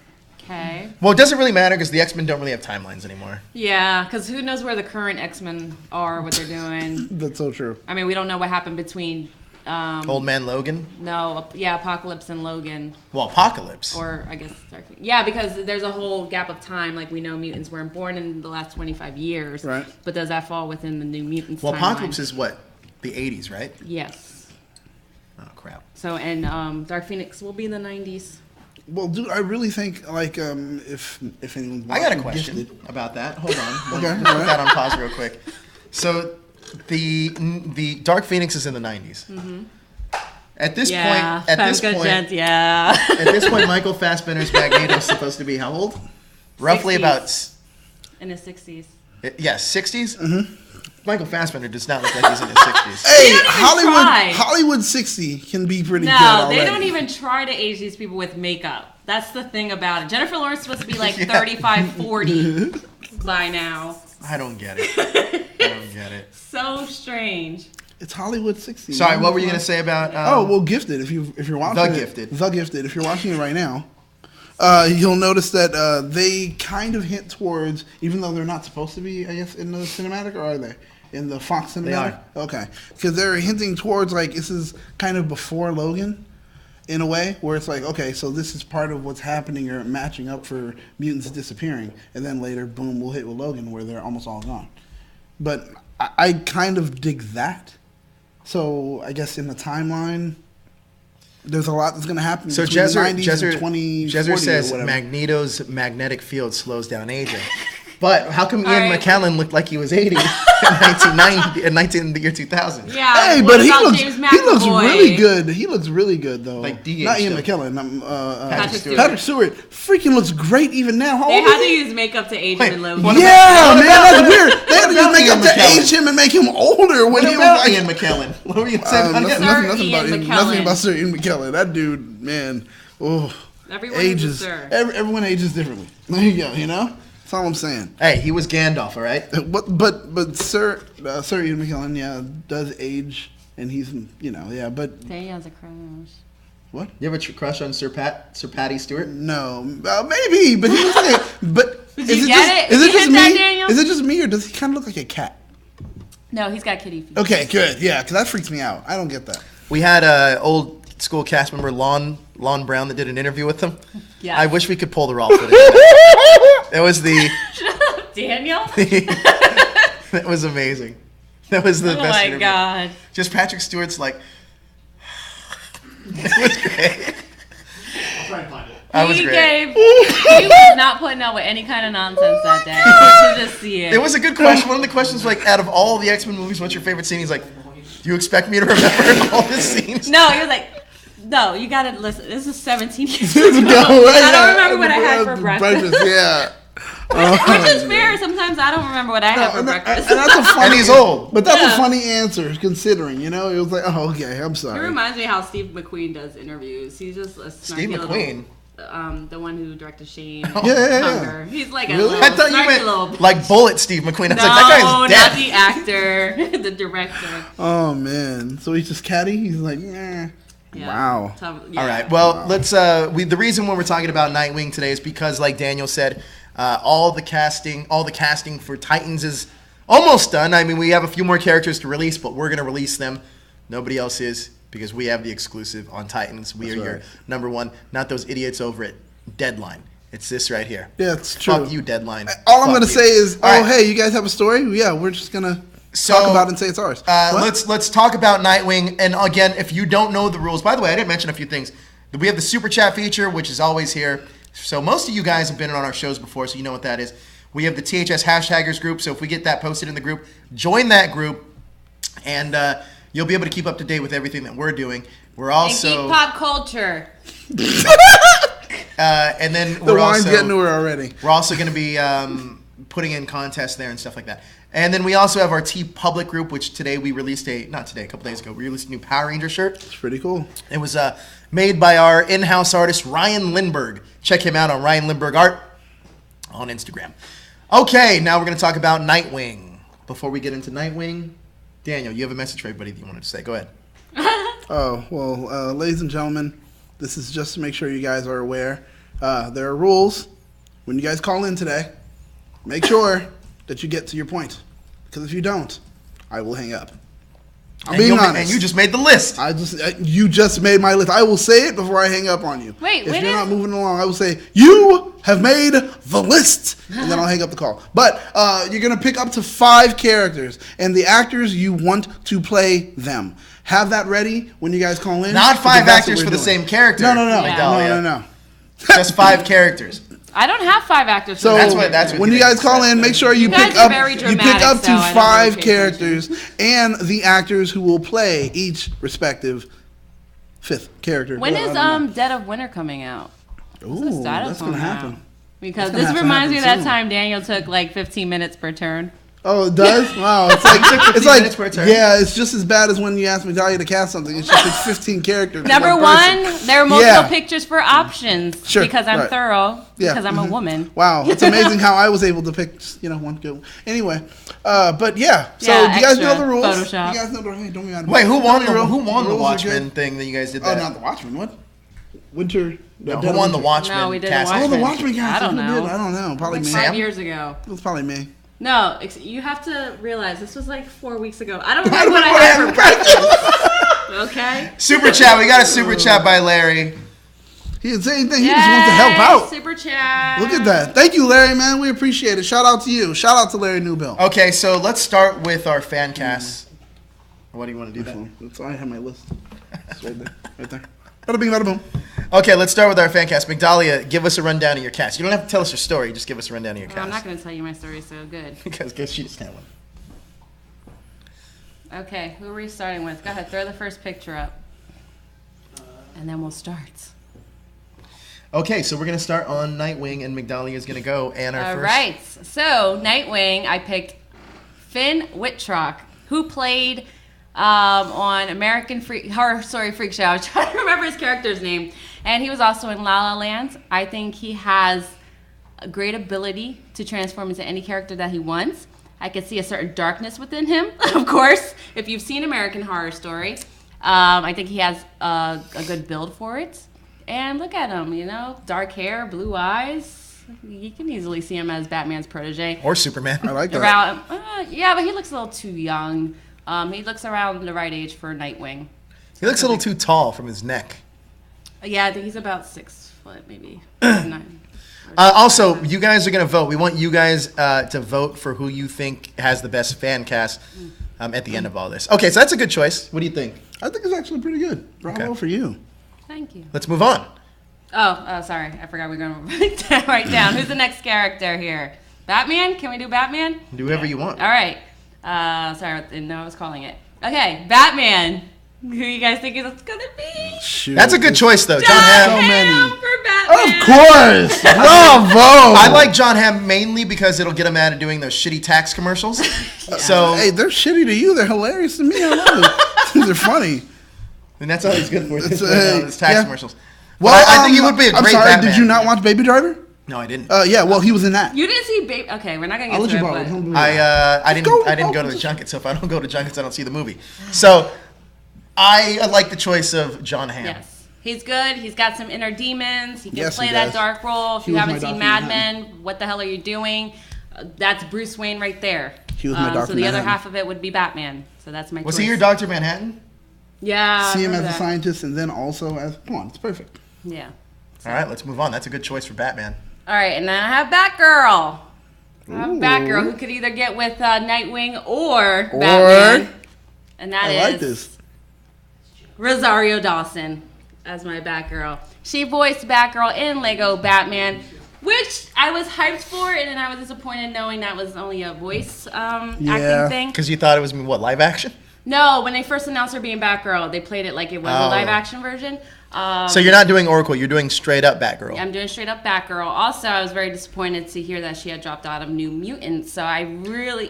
Okay. Well, it doesn't really matter because the X-Men don't really have timelines anymore. Yeah, because who knows where the current X-Men are, what they're doing. That's so true. I mean, we don't know what happened between. Old Man Logan? Apocalypse and Logan. Well, Apocalypse. Or I guess yeah, because there's a whole gap of time. Like we know mutants weren't born in the last 25 years. Right. But does that fall within the New Mutants? Well, timeline? Apocalypse is what? The 80s, right? Yes. Oh, crap. So and Dark Phoenix will be in the 90s. Well, dude, I really think like if anyone's I got a watching question Gifted- about that. Hold on. Okay, Put all right. that on pause real quick. So the Dark Phoenix is in the 90s. Mm-hmm. At this point, yeah. at this point, Michael Fassbender's Magneto is supposed to be how old? Roughly 60s. about In the 60s. 60s. Mm-hmm. Michael Fassbender does not look like he's in his 60s. Hey, don't even try. Hollywood 60 can be pretty good No, already. they don't even try to age these people with makeup. That's the thing about it. Jennifer Lawrence is supposed to be like 35, 40 by now. I don't get it. So strange. It's Hollywood 60. Sorry, what were you gonna say about? Gifted. If you're watching The it, Gifted. The Gifted. If you're watching it right now, you'll notice that they kind of hint towards, even though they're not supposed to be, I guess, in the cinematic, or are they in the Fox cinematic? They are. Okay, because they're hinting towards like this is kind of before Logan, in a way, where it's like, okay, so this is part of what's happening or matching up for mutants disappearing, and then later, boom, we'll hit with Logan where they're almost all gone. But I kind of dig that. So I guess in the timeline, there's a lot that's going to happen. So between the 90s and Jezer 2040 or says whatever. Magneto's magnetic field slows down aging. But how come Ian right. McKellen looked like he was 80 in the year 2000? Yeah. Hey, what but he about looks James really good. He looks really good though. Like DH Not Ian though. McKellen. Patrick Stewart. Patrick Stewart freaking looks great even now. How They old had to is he? use makeup to age Wait, him in Logan. what Yeah, about- man, that's weird. They had to about use makeup Ian to McKellen? age him and make him older when What he was about like. Ian McKellen? What were you saying about him? Nothing Ian about McKellen. nothing about Sir Ian McKellen. That dude, man. Oh, Everyone is a ages. sir. Everyone ages differently. There you go. You know, that's all I'm saying. Hey, he was Gandalf, all right? But Sir Ian McKellen, yeah, does age, and he's but They has a crush. What? You have a crush on Sir Patty Stewart? No, maybe, but he looks like Did you get it? Is Did it you just hit that, me? Daniel? Is it just me, or does he kind of look like a cat? No, he's got kitty feet. Okay, good. Yeah, because that freaks me out. I don't get that. We had a old school cast member, Lon Brown, that did an interview with him. Yeah. I wish we could pull the raw footage. It was Daniel? That was amazing. That was the Oh best my interview. God. Just Patrick Stewart's like, it was great. I'll try and find it. That was great. He was not putting up with any kind of nonsense that day. To just see it. It was a good question. One of the questions was like, out of all the X-Men movies, what's your favorite scene? He's like, do you expect me to remember all the scenes? No, he was like, no, you gotta listen. This is 17 years No, ago. I don't remember what I had for breakfast. Yeah. Which is fair. Sometimes I don't remember what I had for breakfast. And that's a funny, And he's old. But that's Yeah. a funny answer, considering, it was like, oh, okay, I'm It sorry. reminds me how Steve McQueen does interviews. He's just a snarky Steve little- McQueen? the one who directed Shane. Yeah. Hunger. He's like a Really? little I thought you snarky meant little. like Bullet Steve McQueen. I was No, like, that guy's dead. not the actor, the director. Oh, man. So he's just catty? He's like, eh. Yeah. Wow. Yeah. All right. Well, let's. The reason when we're talking about Nightwing today is because, like Daniel said, all the casting for Titans is almost done. I mean, we have a few more characters to release, but we're gonna release them. Nobody else is because we have the exclusive on Titans. We That's are your right. number one, not those idiots over at Deadline. It's this right here. Yeah, it's true. Fuck you, Deadline. All I'm Fuck going to you. say is, All right. hey, you guys have a story? Yeah, we're just going to So, talk about it and say it's ours. What? Let's talk about Nightwing. And again, if you don't know the rules, by the way, I didn't mention a few things. We have the super chat feature, which is always here. So most of you guys have been on our shows before, so you know what that is. We have the THS hashtaggers group. So if we get that posted in the group, join that group, and you'll be able to keep up to date with everything that we're doing. We're And also keep pop culture. and then The we're wine's also getting to her already. We're also going to be putting in contests there and stuff like that. And then we also have our T Public group, which today we released a couple days ago, we released a new Power Ranger shirt. It's pretty cool. It was made by our in-house artist, Ryan Lindbergh. Check him out on Ryan Lindbergh Art on Instagram. Okay, now we're going to talk about Nightwing. Before we get into Nightwing, Daniel, you have a message for everybody that you wanted to say. Go ahead. Oh, well, ladies and gentlemen, this is just to make sure you guys are aware. There are rules. When you guys call in today, make sure that you get to your point. Because if you don't, I will hang up. I'm being honest. And you just made the list. You just made my list. I will say it before I hang up on you. Wait, if when you're is- not moving along, I will say you have made the list, and then I'll hang up the call. But you're gonna pick up to 5 characters, and the actors you want to play them. Have that ready when you guys call in. Not because 5 that's what actors we're for the doing. same character. No, Yeah. no. Just 5 characters. I don't have 5 actors. So That's what when he you guys thinks. call in, make sure you guys pick are up very you pick dramatic, up so I to don't 5 really pay characters and the actors who will play each respective 5th character. When Well, is I don't know. Dead of Winter coming out? What's the Ooh, status that's on gonna that? happen. Because That's gonna this have to reminds me of that happen soon. time Daniel took like 15 minutes per turn. Oh, it does? Wow. It's like, 15 minutes per turn. yeah, it's just as bad as when you ask Medallia to cast something. It's just like 15 characters. for Number person. one, there are multiple Yeah. pictures for options Sure, because I'm right. thorough, Yeah, because I'm a mhm. woman. Wow, it's amazing how I was able to pick, one good one. Anyway, but yeah. So Yeah, do you guys extra know the rules? Photoshop. You guys know the rules? Hey, don't be mad. Wait, who won the rules are Watchmen good. thing that you guys did Oh, that? not the Watchmen. What? Winter. No, Dead who won the Winter. Watchmen No, we didn't cast? watch Oh, the Watchmen. Watchmen cast. I don't Who know. did? I don't know. Probably Like me. 5 Sam? years ago. It was probably me. No, you have to realize this was like 4 weeks ago. I don't I remember don't what I had know for what I breakfast. Okay? Super chat. We got a super chat by Larry. He didn't say anything. He just wants to help out. Super chat. Look at that. Thank you, Larry, man. We appreciate it. Shout out to you. Shout out to Larry Newbill. Okay, so let's start with our fan cast. What do you want to do that? That's I have my list. It's right there. Right there. Bada bing, bada boom. Okay, let's start with our fan cast. Migdalia, give us a rundown of your cast. You don't have to tell us your story. Just give us a rundown of your Well, I'm not cast. going to tell you my story, so good. Because she just had one. Okay, who are we starting with? Go ahead, throw the first picture up. And then we'll start. Okay, so we're going to start on Nightwing, and Migdalia is going to go. And our All first... right. So, Nightwing, I picked Finn Wittrock, who played on American Horror Story Freak Show. I was trying to remember his character's name. And he was also in La La Land. I think he has a great ability to transform into any character that he wants. I could see a certain darkness within him, of course, if you've seen American Horror Story. I think he has a good build for it. And look at him, dark hair, blue eyes. You can easily see him as Batman's protege. Or Superman. I like that. Yeah, but he looks a little too young. He looks around the right age for Nightwing. He looks a little too tall from his neck. Yeah, I think he's about 6 foot, maybe 9. Also, you guys are going to vote. We want you guys to vote for who you think has the best fan cast at the end of all this. Okay, so that's a good choice. What do you think? I think it's actually pretty good. Bravo for you. Thank you. Let's move on. Oh, sorry. I forgot we were going to write down. Who's the next character here? Batman? Can we do Batman? Do whatever you want. All right. Sorry, I didn't know I was calling it. Okay, Batman. Who you guys think it's going to be? Shoot. That's a good choice, though. John Hamm. Hamm. So many. For Batman. Of course. Bravo. I like John Hamm mainly because it'll get him out of doing those shitty tax commercials. So, Hey, they're shitty to you. They're hilarious to me. I love it. They're funny. and that's all he's good for. Is tax yeah. commercials. Well, I think he would be a great I'm sorry. Batman. Did you not watch Baby Driver? No, I didn't. Yeah. Well, he was in that. You didn't see Baby. Okay, we're not going to I'll get let to you it. borrow But it. Don't do I didn't go to the junket, so if I don't go to junkets, I don't see the movie. So like the choice of John Hamm. yes. He's good. He's got some inner demons. He can Yes, play he that does. dark role. If He you was haven't my seen Dr. Mad Manhattan. Men, what the hell are you doing? That's Bruce Wayne right there. He was my Dr. So the other Manhattan. half of it would be Batman. So that's my Was choice. he your Dr. Manhattan? Yeah. See him I as remember a that. scientist and then also as. Come on, it's perfect. Yeah. All right, let's move on. That's a good choice for Batman. All right, and then I have Batgirl. I have Ooh. Batgirl who could either get with Nightwing or Batman. And that is I like this. Rosario Dawson as my Batgirl. She voiced Batgirl in Lego Batman, which I was hyped for, and then I was disappointed knowing that was only a voice acting thing. Because you thought it was, what, live action? No, when they first announced her being Batgirl, they played it like it was a live action version. So you're not doing Oracle, you're doing straight up Batgirl. I'm doing straight up Batgirl. Also, I was very disappointed to hear that she had dropped out of New Mutants. So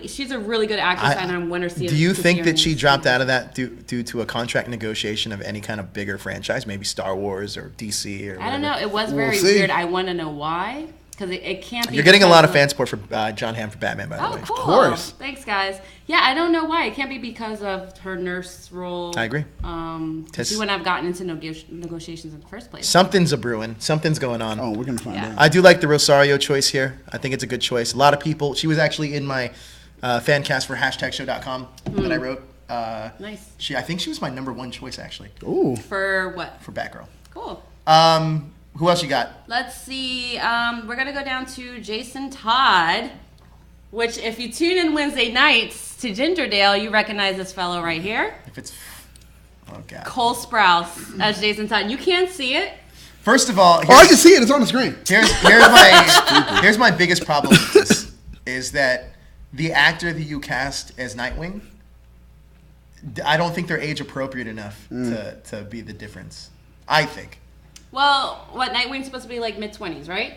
she's a really good actress, and I want to see. Do you think that she dropped out of that due to a contract negotiation of any kind of bigger franchise, maybe Star Wars or DC or whatever? I don't know. It was We'll very see. weird. I want to know why. Because it can't be. You're getting a lot of because fan support for John Hamm for Batman, by the Oh, way. cool. Of course. Thanks, guys. Yeah, I don't know why. It can't be because of her nurse role. I agree. She wouldn't have gotten into negotiations in the first place. Something's a brewing. Something's going on. Oh, we're gonna find Yeah. out. I do like the Rosario choice here. I think it's a good choice. A lot of people. She was actually in my fan cast for #show.com that I wrote. Nice. I think she was my number one choice actually Ooh. For what? for Batgirl. Cool. Who else you got? Let's see. We're going to go down to Jason Todd, which if you tune in Wednesday nights to Gingerdale, you recognize this fellow right here. If it's God. Cole Sprouse as Jason Todd. You can't see it. First of all, Oh, I can see it. It's on the screen. here's my biggest problem with this is that the actor that you cast as Nightwing, I don't think they're age appropriate enough to be the difference. I think. Well, Nightwing's supposed to be like mid-20s, right?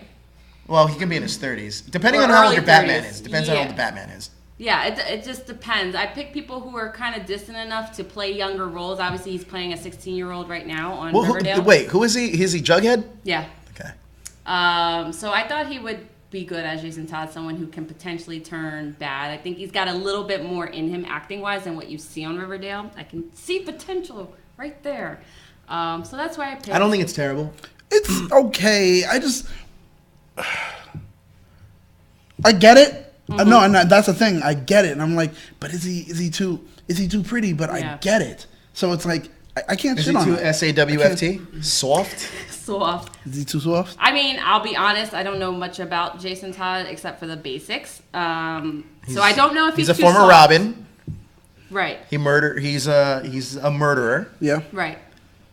Well, he can be in his 30s, depending Or on how old early your Batman 30s. is. Depends on how Yeah. old the Batman is. Yeah, it just depends. I pick people who are kind of distant enough to play younger roles. Obviously, he's playing a 16-year-old right now on Riverdale. Wait, who is he? Is he Jughead? Yeah. Okay. So I thought he would be good as Jason Todd, someone who can potentially turn bad. I think he's got a little bit more in him acting-wise than what you see on Riverdale. I can see potential right there. So that's why I picked. I don't think it's terrible. It's okay. I get it. No, and that's the thing. I get it, and I'm like, but is he too pretty? But Yeah. I get it. So it's like I can't Is shit he on too it. SAWFT? Soft? soft. Is he too soft? I mean, I'll be honest. I don't know much about Jason Todd except for the basics. So I don't know if he's a too former soft. Robin. Right. He's a murderer. Yeah. Right.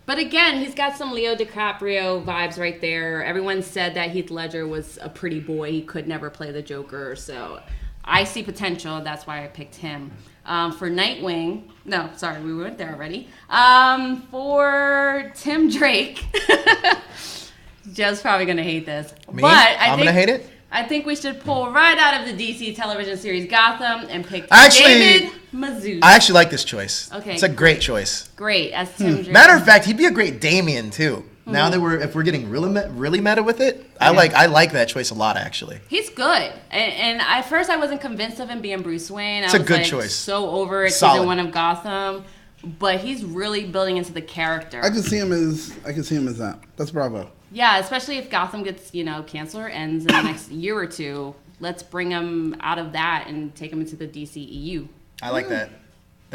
But again, he's got some Leo DiCaprio vibes right there. Everyone said that Heath Ledger was a pretty boy. He could never play the Joker. So I see potential. That's why I picked him. For Nightwing, no, sorry, we went there already. For Tim Drake, Joe's probably going to hate this. Me? But I'm going to hate it? I think we should pull right out of the DC television series Gotham and pick Actually, David Mazouz. I actually like this choice. Okay. It's a great choice. Great, as Tim Drake. Matter of fact, he'd be a great Damien too. Now that we're getting really meta with it, I like that choice a lot actually. He's good, and at first I wasn't convinced of him being Bruce Wayne. It's I a was good like, choice. So over it, Solid. season 1 of Gotham. but he's really building into the character. I can see him as that. That's Bravo. Yeah, especially if Gotham gets, canceled or ends in the next year or two. Let's bring him out of that and take him into the DCEU. I like that.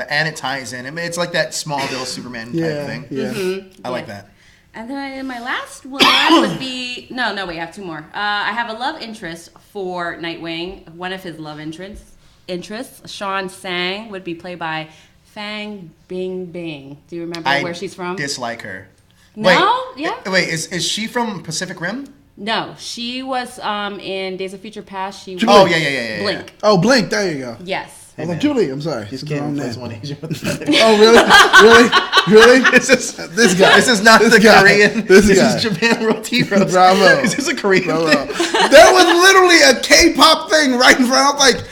And it ties in. I mean, it's like that Smallville Superman type thing. Yeah. Mm-hmm. I like that. And then my last one would be... No, wait, I have two more. I have a love interest for Nightwing. One of his love interests, Sean Sang, would be played by Fang Bingbing. Do you remember where she's from? Dislike her. No? Yeah? Wait, is she from Pacific Rim? No, she was in Days of Future Past. She was yeah. Blink. Oh, Blink. There you go. Yes. I was like, Julie, I'm sorry. Just It's the wrong can't replace name. one Asian with another. Oh, really? This guy. This is not This the guy. Korean. This This guy. is Japan World Heroes. Bravo. Is this a Korean Bravo. thing? There was literally a K-pop thing right in front. I was like,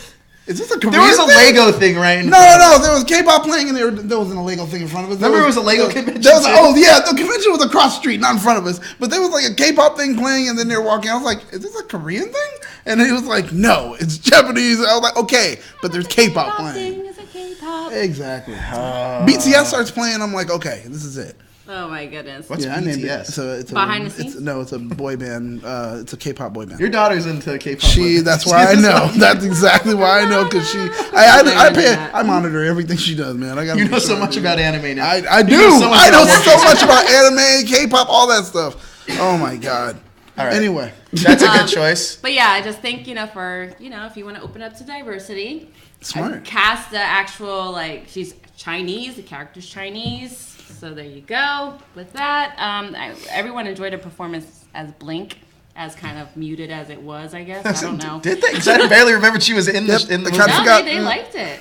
is this a Korean There was a thing? Lego thing, right? No. There was K-pop playing, and there wasn't a Lego thing in front of us. Remember, it was a Lego convention, There was, too? oh yeah, the convention was across the street, not in front of us. But there was like a K-pop thing playing, and then they were walking. I was like, is this a Korean thing? And he was like, no, it's Japanese. I was like, okay, but there's K-pop playing. It's a K-pop. Exactly. BTS starts playing. I'm like, okay, this is it. Oh my goodness. What's I named it. BTS? It's Behind the scenes? It's a boy band. It's a K-pop boy band. Your daughter's into K-pop. That's why I know. That's exactly why I know, because I monitor everything she does, man. I got. You know so much about anime now. I do. You know so much I know about so much about anime, K-pop, all that stuff. Oh my god. All right. Anyway, That's a good choice. But yeah, I just think, for, if you want to open up to diversity, Smart. I'd cast the actual, she's Chinese, the character's Chinese. So there you go with that. Everyone enjoyed her performance as Blink, as kind of muted as it was, I guess. I don't know. Did they? Because I barely remembered she was in the Yep, in the the movie. kind of- No, forgot- they liked it.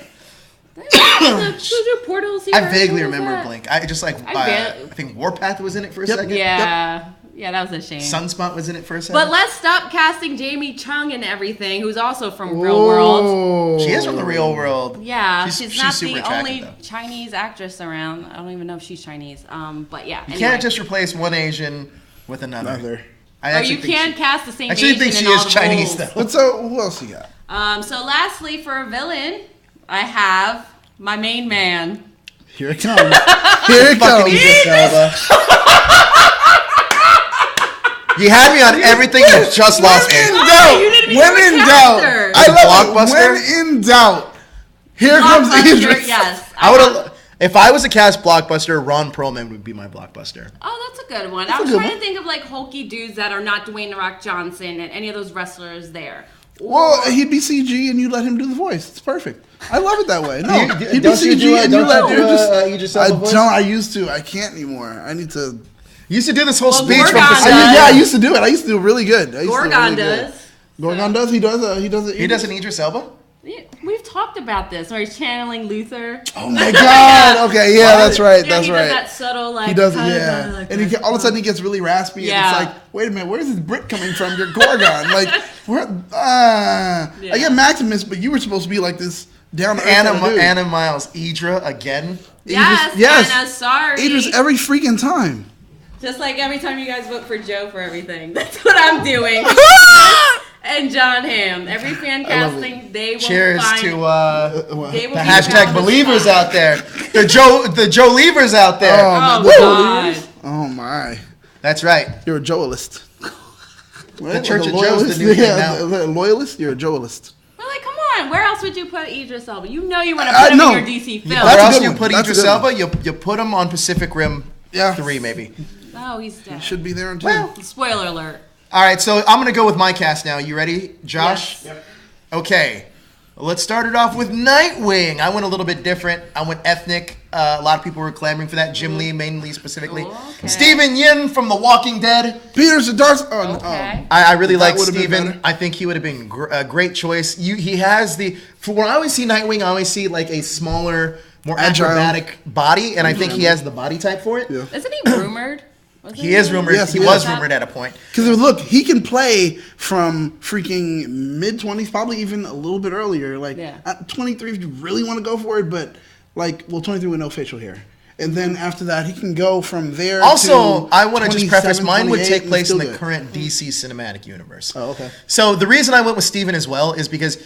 Portal I vaguely remember Blink. I just I barely- think Warpath was in it for a Yep. second. Yeah. Yeah, that was a shame. Sunspot was in it for a second. But let's stop casting Jamie Chung and everything, who's also from Real World. She is from the real world. Yeah, She's she's not super the attractive, only though. Chinese actress around. I don't even know if she's Chinese. But yeah. You anyway. can't just replace one Asian with another. I Or actually you think can cast the same I actually Asian think she in all is the Chinese roles. though. But so who else you got? So lastly, for a villain, I have my main man. Here it comes. Here it Fucking comes. Idris Elba. You had me on everything. You just lost me. When in Oh, doubt. you didn't When even in know doubt. character. I love Blockbuster? it. When in doubt. Here comes Blockbuster, Idris. yes. I would have. If I was a cast blockbuster, Ron Perlman would be my blockbuster. Oh, that's a good one. I was trying to think of hulky dudes that are not Dwayne The Rock Johnson and any of those wrestlers there. Well, he'd be CG and you let him do the voice. It's perfect. I love it that way. No, he'd be don't you CG do and you let him just. Idris I Elba voice? don't. I used to. I can't anymore. I need to. You used to do this whole Well, speech from Gorgon Pacific. does. I used to do it. I used to do it really good. I used to do it Gorgon really good. does. Gorgon does. He does. He does it. He does an Idris Elba. Yeah, we've talked about this. Or he's channeling Luther. Oh my God. Okay. Yeah, that's right. Yeah, That's he right. does that subtle He does it, kind of, yeah. And he, all of a sudden he gets really raspy, Yeah. and it's like, wait a minute, where's this Brit coming from? You're Gorgon. Like, where? I get Maximus, but you were supposed to be like this down to earth kind of dude. Anna Miles, Idra again. Yes, yes. Anna, sorry. Idris every freaking time. Just like every time you guys vote for Joe for everything. That's what I'm doing. And John Hamm. Every fan casting, they will Cheers find... to they will the be hashtag found believers spot. out there. The Joe Leavers out there. Oh, the God. Oh my, That's right. you're a Joelist. The Church of Joe's the new thing now. A loyalist. You're a Joelist. Well, like, come on. Where else would you put Idris Elba? You know you want to put him know. in your DC film. Where That's a else good you one. put That's a Idris good Elba? one. You put him on Pacific Rim 3 maybe. Oh, he's dead. Should be there too. Well, Spoiler alert. all right, so I'm gonna go with my cast now. You ready, Josh? Yes. Okay. Let's start it off with Nightwing. I went a little bit different. I went ethnic. A lot of people were clamoring for that. Jim Lee, mainly specifically. Okay. Stephen Yin from The Walking Dead. Peter Sedar's. Okay. I really That like would've been Stephen. better. I think he would have been a great choice. He has for when I always see Nightwing, I always see like a smaller, more Agile. acrobatic body, and I think he has the body type for it. Yeah. Isn't he rumored? Wasn't He is rumored. Yes, he he was is. rumored at a point. Because look, he can play from freaking mid-20s, probably even a little bit earlier. Like Yeah. at 23 if you really want to go for it, but 23 with no facial hair. And then after that, he can go from there. Also, to I want to just preface, 27, mine would 28, take and place in still the good. current DC cinematic universe. Oh, okay. So the reason I went with Steven as well is because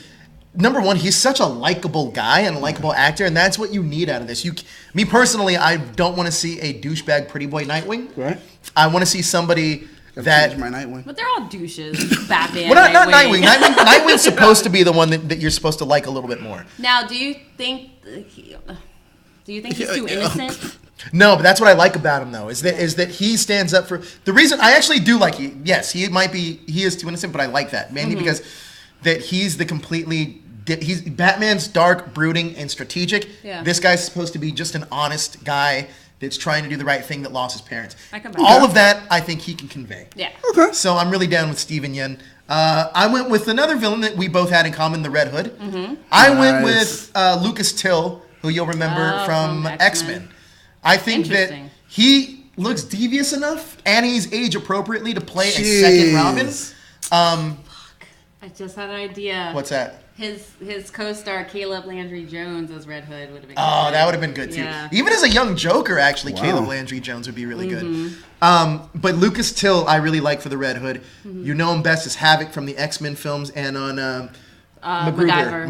number one, he's such a likable guy and a likable actor, and that's what you need out of this. Me personally, I don't want to see a douchebag pretty boy Nightwing. Right. I want to see somebody that. My Nightwing. But they're all douches. Batman. Well, not Nightwing. Nightwing's supposed to be the one that you're supposed to like a little bit more. Now, do you think he's too innocent? No, but that's what I like about him, though, is that he stands up for the reason. I actually do like. He is too innocent, but I like that mainly because that he's the he's Batman's dark, brooding, and strategic. Yeah. This guy's supposed to be just an honest guy that's trying to do the right thing that lost his parents. All of that, I think he can convey. Yeah. Okay. So I'm really down with Steven Yeun. I went with another villain that we both had in common, the Red Hood. I went with Lucas Till, who you'll remember from X-Men. I think that he looks devious enough, and he's age appropriately to play a second Robin. I just had an idea. What's that? His co-star Caleb Landry Jones as Red Hood would have been. Oh, good. that would have been good too. Yeah. Even as a young Joker, actually, Wow. Caleb Landry Jones would be really good. But Lucas Till, I really like for the Red Hood. You know him best as Havoc from the X-Men films and on MacGyver.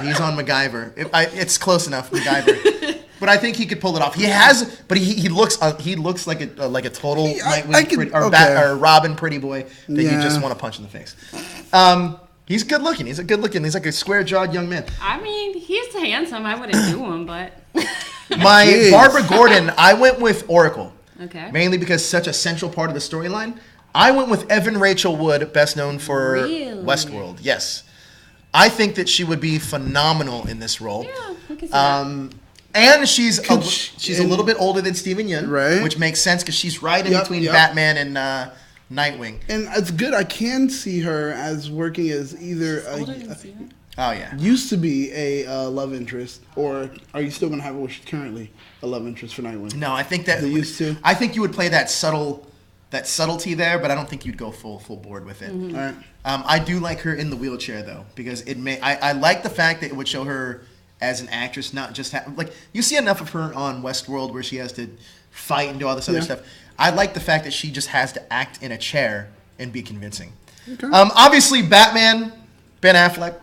He's on MacGyver. It's close enough, MacGyver. But I think he could pull it off. He looks like a total Nightwing or Robin pretty boy that you just want to punch in the face. He's good looking. He's like a square jawed young man. I mean, he's handsome. I wouldn't do him, but. Barbara Gordon, I went with Oracle. Okay. Mainly because such a central part of the storyline. I went with Evan Rachel Wood, best known for Westworld. Yes. I think that she would be phenomenal in this role. Yeah, I can see that. And she's a little bit older than Steven Yeun, right? Which makes sense because she's right in between Batman and Nightwing. And it's good. I can see her as working as either used to be a love interest, or are you still going to have her where she's currently a love interest for Nightwing? No, I think that they used to. I think you would play that subtlety there, but I don't think you'd go full board with it. All right. I do like her in the wheelchair though, because I like the fact that it would show her as an actress, not just like you see enough of her on Westworld where she has to fight and do all this other stuff. I like the fact that she just has to act in a chair and be convincing. Okay. Obviously, Batman, Ben Affleck.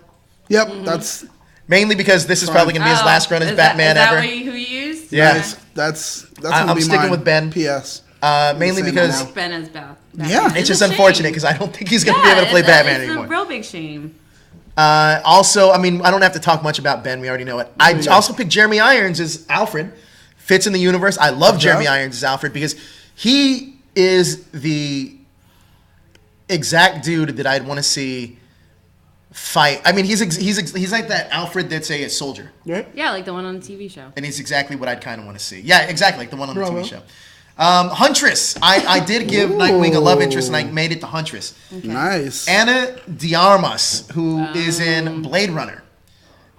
Yep, that's mainly because this is probably going to be his last run as Batman ever. Is that who you used? Yeah, that's I'm sticking with Ben. P.S. Mainly because Ben is Batman. Yeah, it's just unfortunate because I don't think he's going to be able to play Batman anymore. It's a real big shame. Also, I mean, I don't have to talk much about Ben. We already know it. I also picked Jeremy Irons as Alfred. Fits in the universe. I love Jeremy Irons as Alfred because he is the exact dude that I'd want to see fight. I mean, he's like that Alfred that's a soldier. Right? Yeah, like the one on the TV show. And he's exactly what I'd kind of want to see. Yeah, exactly, like the one on the TV show. Huntress. I did give Nightwing a love interest, and I made it to Huntress. Okay. Nice. Anna de Armas, who is in Blade Runner.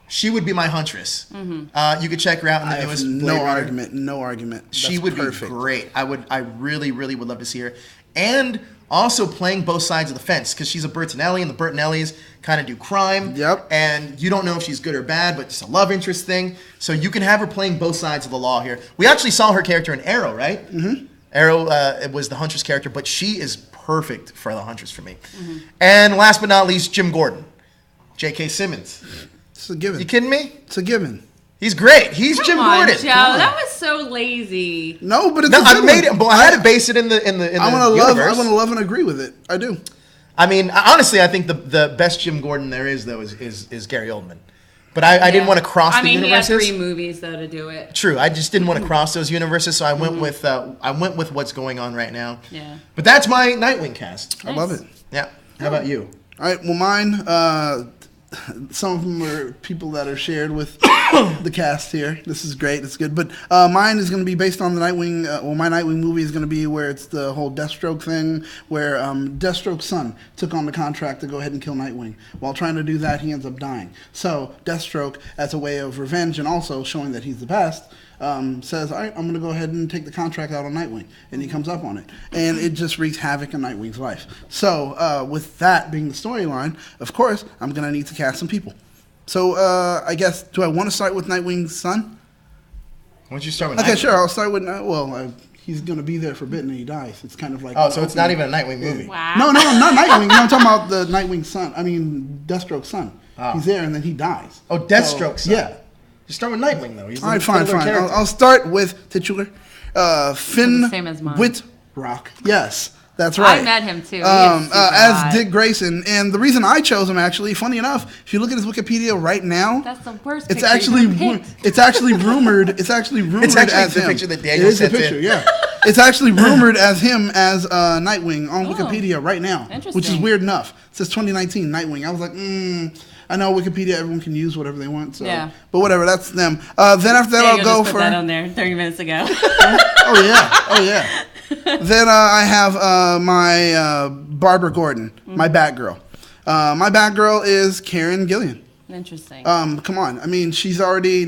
She would be my Huntress. You could check her out in the newest Blade Runner. No argument. She would be great. I really, really would love to see her. And also playing both sides of the fence, because she's a Bertinelli, and the Bertinellis kind of do crime. Yep. And you don't know if she's good or bad, but it's a love interest thing. So you can have her playing both sides of the law here. We actually saw her character in Arrow, right? Mm-hmm. Arrow was the Huntress character, but she is perfect for the Huntress for me. Mm-hmm. And last but not least, Jim Gordon. J.K. Simmons. It's a given. You kidding me? It's a given. He's great. He's Jim Gordon. Joe, that was so lazy. No, but it's a good I made it, but I had to base it in the universe. I want to love and agree with it. I do. I mean, honestly, I think the best Jim Gordon there is though is Gary Oldman. But I didn't want to cross the universes. I mean, he had 3 movies though to do it. True. I just didn't want to cross those universes, so I went with what's going on right now. Yeah. But that's my Nightwing cast. Nice. I love it. Yeah. How about you? All right. Well, mine. Some of them are people that are shared with the cast here. This is great. It's good. But mine is going to be based on the Nightwing. My Nightwing movie is going to be where it's the whole Deathstroke thing, where Deathstroke's son took on the contract to go ahead and kill Nightwing. While trying to do that, he ends up dying. So Deathstroke, as a way of revenge and also showing that he's the best, says, all right, I'm going to go ahead and take the contract out on Nightwing. And he comes up on it. And it just wreaks havoc in Nightwing's life. So with that being the storyline, of course, I'm going to need to cast some people. So I guess, do I want to start with Nightwing's son? Why don't you start with Okay, Nightwing? sure. I'll start with, he's gonna be there for a bit and then he dies. It's kind of like Oh, so it's not even a Nightwing movie. Wow. No, not Nightwing. No, I'm talking about the Nightwing son. I mean Deathstroke's son. Oh. He's there and then he dies. Oh, Deathstroke's son. Yeah. You start with Nightwing though. He's All right, the fine. titular character. I'll start with titular. Finn Same as mine. Whitrock. Yes, that's right. I met him too. He is super as hot. Dick Grayson, and the reason I chose him actually, funny enough, if you look at his Wikipedia right now, That's the worst. it's picture actually you could've picked. it's actually rumored. It's actually rumored It's actually as the him. picture that Daniel It is the sent in. picture, yeah. It's actually rumored as him as Nightwing on Oh. Wikipedia right now, which is Interesting. weird enough. It says 2019 Nightwing. I was like, I know Wikipedia, everyone can use whatever they want. So, Yeah. but whatever, that's them. Then after that, Daniel I'll go just for. put that on there 30 minutes ago. Oh yeah. Then I have my Barbara Gordon, my Batgirl. My Batgirl is Karen Gillian. Interesting. Come on, I mean she's already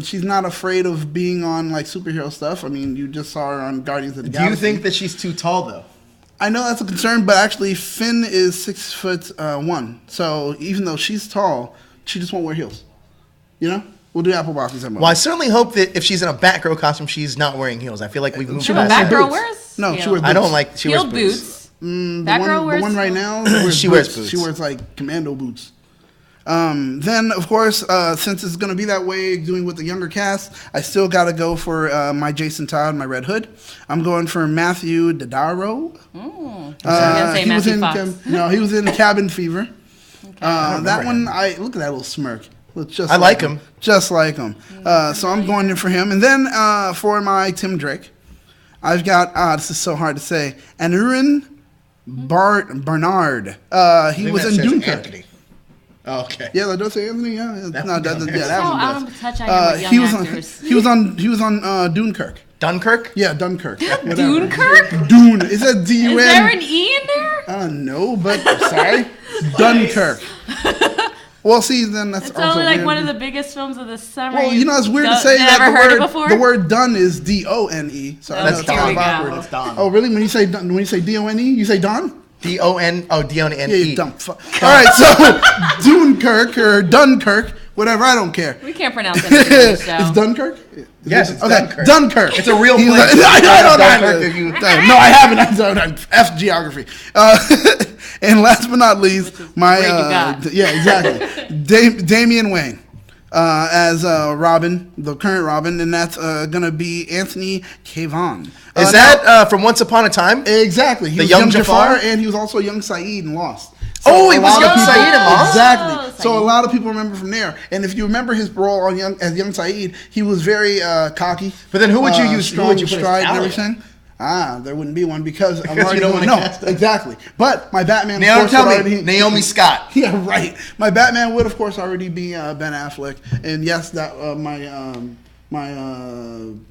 she's not afraid of being on like superhero stuff. I mean you just saw her on Guardians of the Do Galaxy. you think that she's too tall though? I know that's a concern, but actually Finn is 6'1", so even though she's tall, she just won't wear heels. You know, we'll do apple boxes that much. Well, I certainly hope that if she's in a Batgirl costume, she's not wearing heels. I feel like we've moved She No, wears past boots. that. Batgirl wears. No, heels. she wears I don't like. She wears Heeled boots. boots. The Batgirl wears one right heels. now. She wears boots. She wears like commando boots. Then, of course, since it's going to be that way, doing with the younger cast, I still got to go for my Jason Todd, my Red Hood. I'm going for Matthew Daddario. I was gonna say He was Matthew in Fox. no, he was in Cabin Fever. That remember one, him. look at that little smirk. Looks just I like him. just like him. So I'm going in for him. And then for my Tim Drake, I've got this is so hard to say, Aneurin Barnard. He was in Dunkirk. Anthony. Oh, okay. Yeah, that does say Anthony. Yeah, That no, one that, down yeah, there. that So one out does. of touch I am with young He was actors. he was on Dunkirk. Dunkirk. Yeah, Dunkirk. Whatever. Dunkirk? Dune. Is that D-U-N? Is there an E in there? No, but sorry, Dunkirk. Well, see, then that's It's also only like weird. one of the biggest films of the summer. Well, you know, it's weird to say never that heard it before? the word "done" is D-O-N-E. So I know That's it's kind Don. of awkward. That's Don. Oh, really? When you say D-O-N-E, you say Don? D-O-N. Oh, D-O-N-E. Yeah, you dumb fuck. All right, so Dunkirk or Dunkirk, whatever. I don't care. We can't pronounce anything on the show. It's Dunkirk. Yes, it's okay. Dunkirk. Dunkirk. It's a real He's place. like- I don't Dunkirk, know. if you- No, I haven't. I'm F geography. And last but not least, my great you got. yeah, exactly. Damian Wayne as Robin, the current Robin, and that's gonna be Anthony Cavan. Is that from Once Upon a Time? Exactly? He The was young young Jafar, Jafar? and he was also young Saeed in Lost. Oh, he a was lot of young people- Saeed in Lost? Exactly. Oh, So a Saeed. lot of people remember from there. And if you remember his role on as young Saeed, he was very cocky. But then who would you use- who Strong would you put as stride and Talia? everything. There wouldn't be one because I'm Because already you don't doing wanna no, cast them. exactly. But my Batman, Now of course, tell would me, already, Naomi Scott. yeah, right. My Batman would, of course, already be Ben Affleck, and yes, that my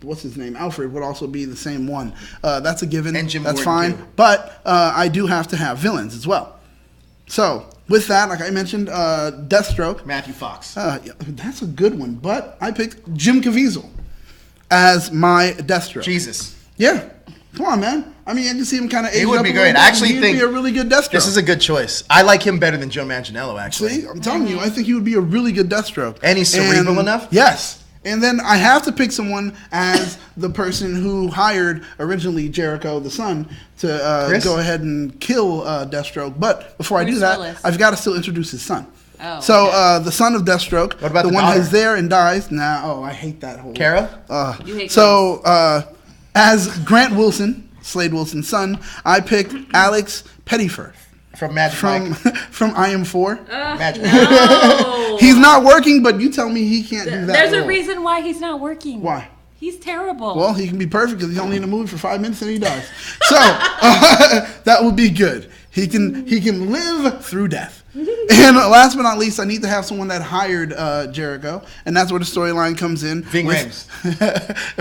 what's his name, Alfred, would also be the same one. That's a given. And Jim That's Gordon, fine. too. But I do have to have villains as well. So with that, like I mentioned, Deathstroke. Matthew Fox. Yeah, that's a good one. But I picked Jim Caviezel as my Deathstroke. Jesus. Yeah. Come on, man. I mean, I can see him kind of age He would up be a great. little bit, I actually and think he'd be a really good Deathstroke. This is a good choice. I like him better than Joe Manganiello, actually. See, I'm telling you, I think he would be a really good Deathstroke. And he's cerebral enough? Yes. And then I have to pick someone as the person who hired originally Jericho the Son to Chris? go ahead and kill Deathstroke. But before I do Bruce that, Willis. I've got to still introduce his son. Oh, So okay. the son of Deathstroke, What about the one daughter? who's there and dies. Nah, I hate that whole. Kara? You hate So as Grant Wilson, Slade Wilson's son, I picked Alex Pettyford From Magic from Mike. from I Am 4. Magic No. He's not working, but you tell me he can't do that. There's a role. reason why he's not working. Why? He's terrible. Well, he can be perfect because he's only in the movie for 5 minutes and he dies. So that would be good. He can live through death. And last but not least, I need to have someone that hired Jericho, and that's where the storyline comes in. Ving Rhames.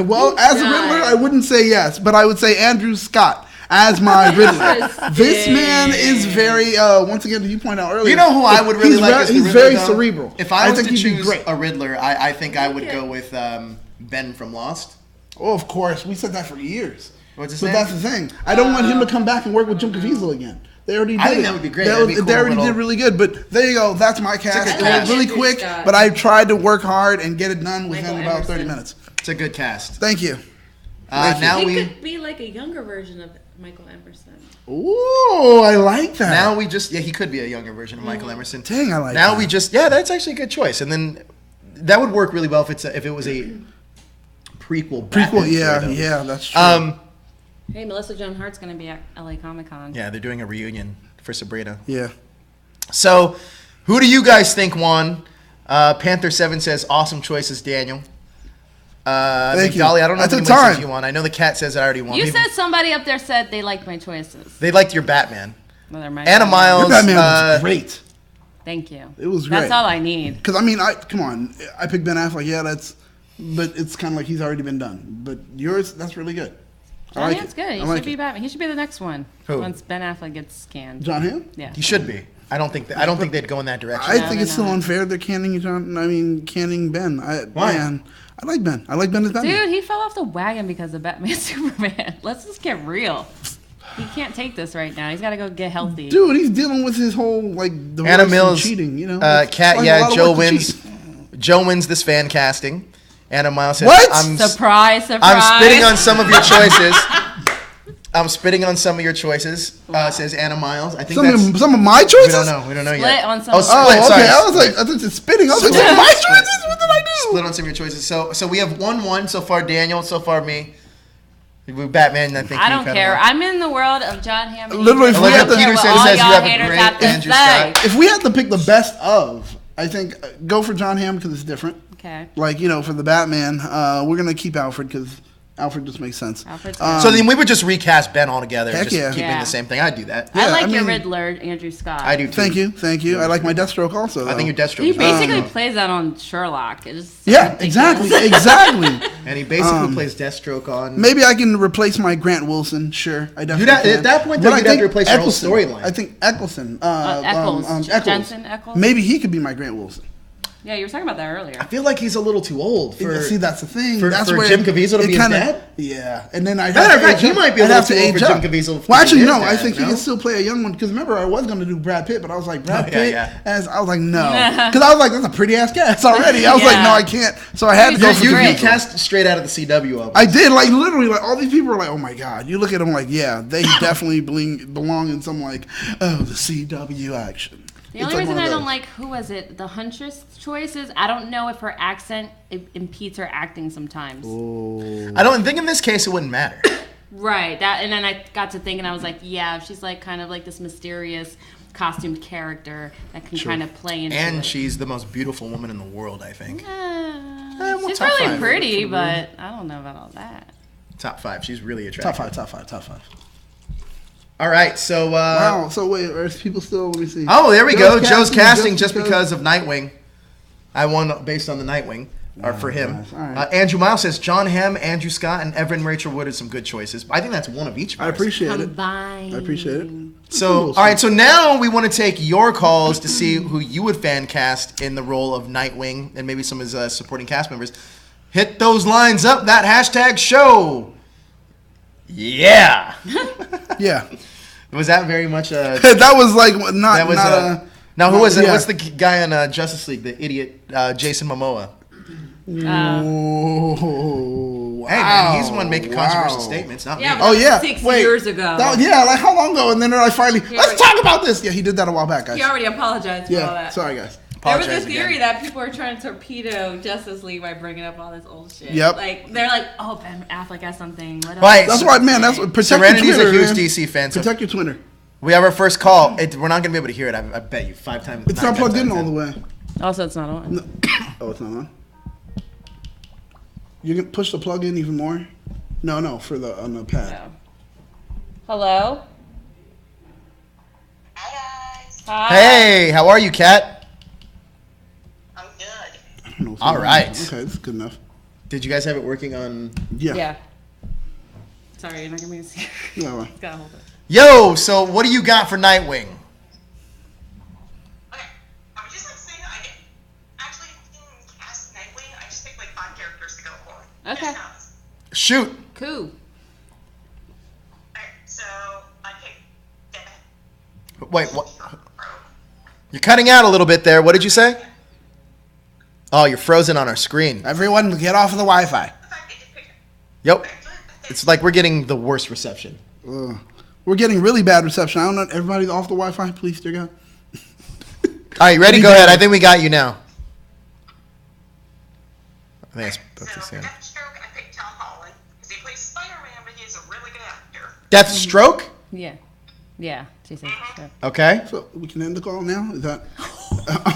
Well, as a Riddler, I wouldn't say yes, but I would say Andrew Scott as my Riddler. This man is very, once again, you point out earlier. You know who I would really he's like very, as the he's Riddler, very though? cerebral. If I was think to he'd be choose great. a Riddler, I think I would go with Ben from Lost. Oh, of course. We said that for years. What's his But name? that's the thing. I don't want him to come back and work with Jim Caviezel again. They already did I think it. that would be great. They, That'd be a they cool already little- did really good. But there you go. That's my cast. good It went cast. really Andrew quick, Scott. but I tried to work hard and get it done within Michael about 30 Emerson. minutes. It's a good cast. Thank you. Now He we could be like a younger version of Michael Emerson. Ooh, I like that. now we just he could be a younger version of Michael Emerson. Dang, I like Now that. we just that's actually a good choice. And then that would work really well if it was a prequel. Batman yeah, story, though. yeah, that's true. Hey, Melissa Joan Hart's gonna be at LA Comic Con. Yeah, they're doing a reunion for Sabrina. Yeah. So, who do you guys think won? Panther7 says, awesome choices, Daniel. Thank you. Dolly, I don't know I if took anyone says time. you won. I know the cat says I already won. You People- said somebody up there said they liked my choices. they liked your Batman. Well, they're my Anna choices. Miles. Your Batman was great. Thank you. It was great. That's all I need. Because, come on. I picked Ben Affleck. Yeah, but it's kind of like he's already been done. But yours, that's really good. I like That's it. good. He I like should be it. Batman. He should be the next one. Who? Once Ben Affleck gets scanned. John Hamm? Yeah. He should be. I don't think they'd go in that direction. I No, think they're it's still not. unfair they're canning Ben. Why? Man, I like Ben. I like Ben as Batman. Dude, he fell off the wagon because of Batman Superman. Let's just get real. He can't take this right now. He's got to go get healthy. Dude, he's dealing with his whole divorce Anna and Mills, cheating. You know, Cat, It's like a yeah, lot of Joe work to wins. cheat. Joe wins this fan casting. Anna Miles says, What? Surprise, surprise. I'm spitting on some of your choices. I'm spitting on some of your choices, says Anna Miles. I think that's... Some of my choices. We don't know Split yet. on some Oh, of- split, Oh, sorry. okay. I was like, I thought you spitting. I was like, Split. my choices. What did I do? Split on some of your choices. So we have 1-1 so far, Daniel. So far, me. With Batman, I think I you don't kinda care. won. I'm in the world of John Hamm. and Literally, if Ethan we Hawke. had to- I don't care Peterson what all says you y'all have a haters great have to Andrew say. Scott. If we had to pick the best of, I think go for John Hamm because it's different. Okay. Like, for the Batman, we're going to keep Alfred because Alfred just makes sense. Alfred's So then we would just recast Ben altogether. Heck Just yeah. keeping Yeah. the same thing. I'd do that. Yeah, I like I your mean- Riddler, Andrew Scott. I do too. Thank you. I like my Deathstroke also. I think your though. Deathstroke He is awesome. basically plays that on Sherlock. It's Yeah, ridiculous. exactly. And he basically plays Deathstroke on... Maybe I can replace my Grant Wilson. Sure, I definitely You'd have- can. at that point, But though, I you'd have think to replace your whole Eccleston. storyline. I think Eccleston. Eccles. Jensen Eccles? Maybe he could be my Grant Wilson. Yeah, you were talking about that earlier. I feel like he's a little too old for... See, that's the thing. for- That's for where Jim Caviezel to it be his kinda- dad? Yeah, and then I Matter of fact, he might be a little too old for Jim Caviezel to Well, actually, be his no. I dad, think he no? can still play a young one. Because remember, I was going to do Brad Pitt, but I was like, Brad yeah, Pitt. yeah. I was like, no, because I was like, that's a pretty ass cast already. I was like, Yeah. no, I can't. So I had to go for You Caviezel. cast straight out of the CW of it. I did, like, literally, like, all these people are like, oh my god. You look at them like, yeah, they definitely belong in some, like, the CW action. The It's only like reason one of I don't those. like, who was it, the Huntress choices, I don't know if her accent impedes her acting sometimes. I don't think in this case it wouldn't matter. Right. That, and then I got to thinking, I was like, yeah, she's like kind of like this mysterious costumed character that can kind of play into And it. she's the most beautiful woman in the world, I think. She's top really five. pretty, but I don't know about all that. Top 5. She's really attractive. Top five. All right, so... Wow. So wait, are people still? Let me see. Oh, there we go. Joe's Joe's casting just because of Nightwing. I won based on the Nightwing, or for him. nice. All right. Andrew Miles says John Hamm, Andrew Scott, and Evan Rachel Wood are some good choices. I think that's one of each of I ours. appreciate it. Combined. I appreciate it. So, all right, so now we want to take your calls to see who you would fan cast in the role of Nightwing and maybe some of his supporting cast members. Hit those lines up, that hashtag show. Yeah. Yeah. Was that very much a... That was like not. That was not a... Now, who was it? yeah. What's the guy in Justice League, the idiot Jason Momoa? Oh, wow. Hey, man, he's the one making controversial Wow. statements, not Yeah, me. but- Oh yeah. 6 Wait, years ago. Yeah, like how long ago? And then they're like finally, let's already- talk about this. Yeah, he did that a while back, guys. He already apologized for all Yeah. that. Sorry, guys. There was Apologize this theory again. that people are trying to torpedo Justice League by bringing up all this old shit. Yep. Like, they're like, oh, Ben Affleck has something. What else? Right. That's why, man. That's what protect Serenity's your Twitter, a huge man. DC fan, so Protect your Twitter. we have our first call. We're not going to be able to hear it, I bet you, 5 times. It's 9 not plugged times in out all of the 10. way. Also, it's not on. No. Oh, it's not on. You can push the plug in even more. No, for the on the pad. No. Hello? Hi guys. Hi. Hey, how are you, Kat? I'm good. I don't know if All it's on. right. Okay, that's good enough. Did you guys have it working on... Yeah. Yeah. Sorry, you're not going to be able to see. Yeah, well. Gotta hold it. Yo, so what do you got for Nightwing? Okay. I would just like to say that I didn't actually didn't cast Nightwing. I just picked like 5 characters to go for. Okay. Just Shoot. Cool. Alright, so I picked Death. Wait, what? You're cutting out a little bit there. What did you say? Oh, you're frozen on our screen. Everyone, get off of the Wi-Fi. The fact they did pick Yep. It's like we're getting the worst reception. We're getting really bad reception. I don't know. Everybody's off the Wi-Fi, please, dear God. All right, you ready? Go ahead. I think we got you now. I think it's both the So for same. Deathstroke, I picked Tom Holland because he plays Spider-Man, but he's a really good actor. Deathstroke? Yeah. Yeah. She said sure. Okay. So we can end the call now? Is that...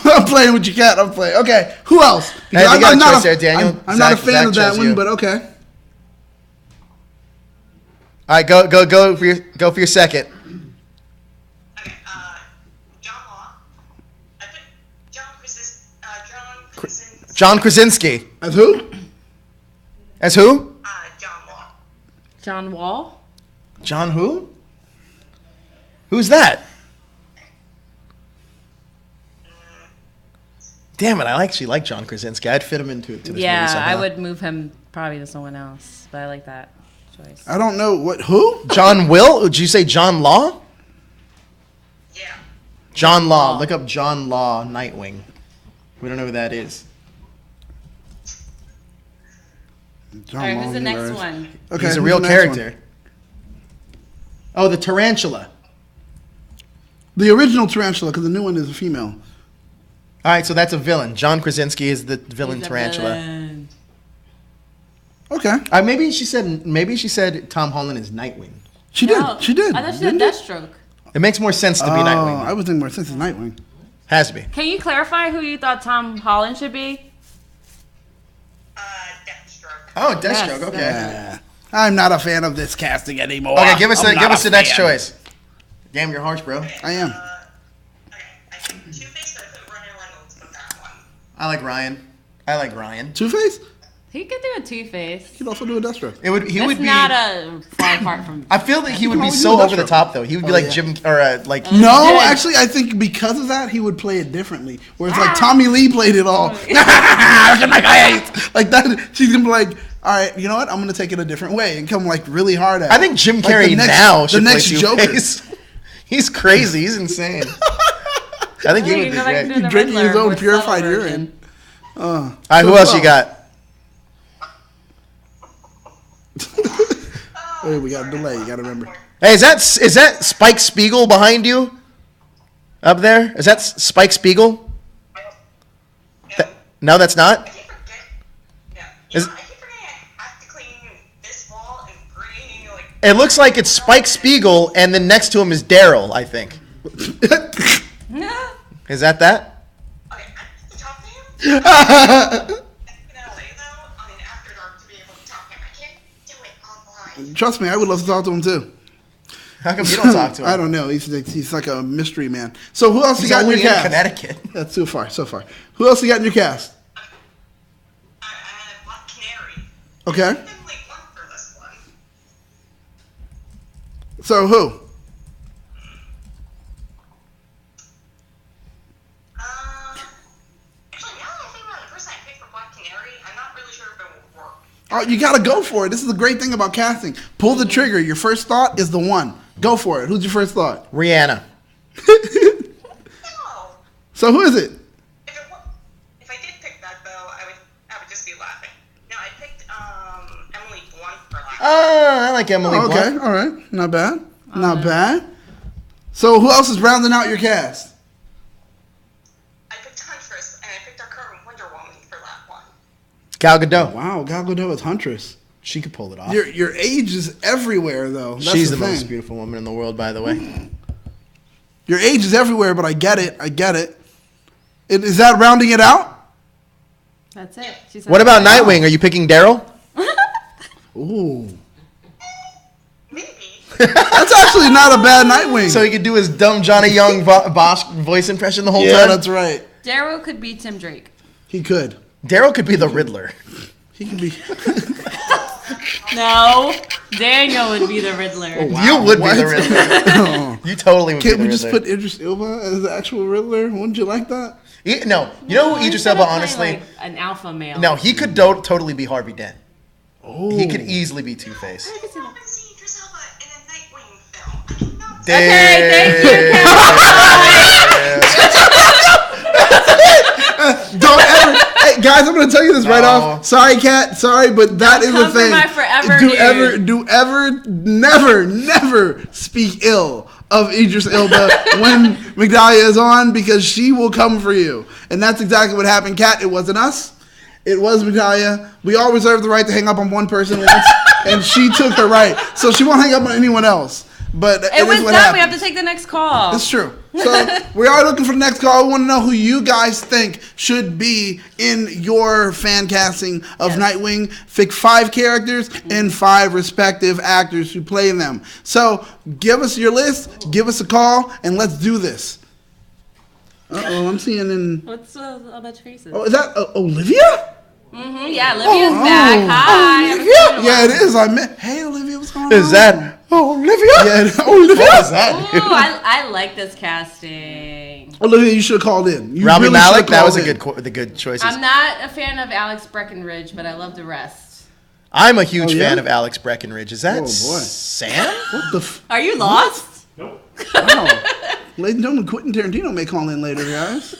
I'm playing with your cat. I'm playing. Okay, who else? Hey, Because you got a not choice there, Daniel. I'm not a Zach- fan Zach of that chose one, you. but okay. All right, go for your second. Okay, John Law. I picked John Krasinski. As who? As who? John Law. John Wall. John who? Who's that? Damn it! I actually like John Krasinski. I'd fit him into this movie Yeah, somehow. I would move him probably to someone else, but I like that choice. I don't know what. Who? John Will? Did you say John Law? Yeah. John Law. Look up John Law Nightwing. We don't know who that is. John All right, who's Long, the next whatever. one? Okay, He's a who's real the next one? character. Oh, the tarantula. The original tarantula, because the new one is a female. All right, so that's a villain. John Krasinski is the villain He's a tarantula. villain. Okay, Maybe she said Tom Holland is Nightwing. she No, did. She did. I thought she said didn't she? Deathstroke. It makes more sense to be Oh, Nightwing. I would think more sense is Nightwing. Has to be. Can you clarify who you thought Tom Holland should be? Deathstroke. Oh, Deathstroke. Yes, Okay. Yeah. I'm not a fan of this casting anymore. Okay, give us I'm not the a next fan. choice. Damn, you're harsh, bro. I am. Okay, I picked Two-Face, so I put Ryan Reynolds with that one. I like Ryan. Two-Face? He could do a Two-Face. He could also do a Deathstroke. He would It's be. not a far apart from. I feel that he would be always so do over the Deathstroke. top, though. He would be Oh, like yeah. Jim or like. No, Yeah. actually, I think because of that, he would play it differently. Where it's like Tommy Lee played it all. Look at my face. Like that. She's gonna be like, all right, you know what? I'm gonna take it a different way and come like really hard at it. I think Jim Like Carrey the next- now the should next play Joker. Two-Face. He's crazy. He's insane. I think he would be go back great. and do the Drinking his Riddler, own more purified subtle urine. version. All right, who else you got? Hey, we got a delay. You gotta remember. Hey, is that Spike Spiegel behind you? Up there? Is that Spike Spiegel? No, that's not. I keep forgetting. Yeah. Is- I keep forgetting I have to clean this wall and bring like. It looks like it's Spike Spiegel, and then next to him is Daryl, I think. Is that? Okay, I have to talk to him. In LA though, I mean after dark to be able to talk to him. I can't do it online. Trust me, I would love to talk to him too. How come you don't talk to him? I don't know. He's like a mystery man. So who else you He's got in your only in cast? Connecticut. That's so far. Who else you got in your cast? I have Black Canary. Okay. Definitely one for this one. So who? Actually, now that I think about it, the person I picked for Black Canary, I'm not really sure if it will work. Oh, you gotta go for it. This is the great thing about casting. Pull the trigger. Your first thought is the one. Go for it. Who's your first thought? Rihanna. No. So who is it? If I did pick that though, I would just be laughing. No, I picked Emily Blunt for last. Oh, I like Emily Oh, okay, Blunt. all right. Not bad. Not bad. So who else is rounding out your cast? I picked Huntress, and I picked our current Wonder Woman for that one. Gal Gadot. Wow, Gal Gadot is Huntress. She could pull it off. Your age is everywhere, though. That's She's the thing. most beautiful woman in the world, by the way. Your age is everywhere, but I get it. Is that rounding it out? That's it. She said What about Nightwing? Are you picking Daryl? Ooh. Maybe. That's actually not a bad Nightwing. So he could do his dumb Johnny Young Bosch voice impression the whole yeah, time? that's right. Darrow could be Tim Drake. He could. Daryl could be the Riddler. He could be. No, Daniel would be the Riddler. Oh, wow. You would What? be the Riddler. Oh. You totally would Can't be we the just Riddler. put Idris Elba as the actual Riddler? Wouldn't you like that? No, you know who Idris Instead Elba, of playing, honestly... like, an alpha male. No, he could totally be Harvey Dent. Oh. He could easily be Two-Face. I just haven't seen Idris Elba in a Nightwing film. I cannot Okay, thank you, Kevin. Don't ever. Hey, guys, I'm going to tell you this right off. Sorry, Kat. Sorry, but that is the come for thing. my forever Never speak ill of Idris Elba when Migdalia is on, because she will come for you. And that's exactly what happened, Kat. It wasn't us. It was Migdalia. We all reserve the right to hang up on one person once, and she took her right. So she won't hang up on anyone else. But It was done. We have to take the next call. It's true. So we are looking for the next call. We want to know who you guys think should be in your fan casting of Nightwing. Pick 5 characters and 5 respective actors who play them. So give us your list, give us a call, and let's do this. Uh-oh, I'm seeing in... What's all that faces? Oh, is that Olivia? Mm-hmm. Yeah, Olivia's back. Hi. Olivia? Yeah, it is. Hey, Olivia, what's going on? Is that Olivia? Yeah, Olivia. What is that? Ooh, I like this casting. Olivia, you should have called in. You Rami really Malek. should've That was called the good choices. I'm not a fan of Alex Breckenridge, but I love the rest. I'm a huge Oh, yeah? fan of Alex Breckenridge. Is that Oh, boy. Sam? What the Are you lost? Nope. Wow. Ladies and gentlemen, Quentin Tarantino may call in later, guys.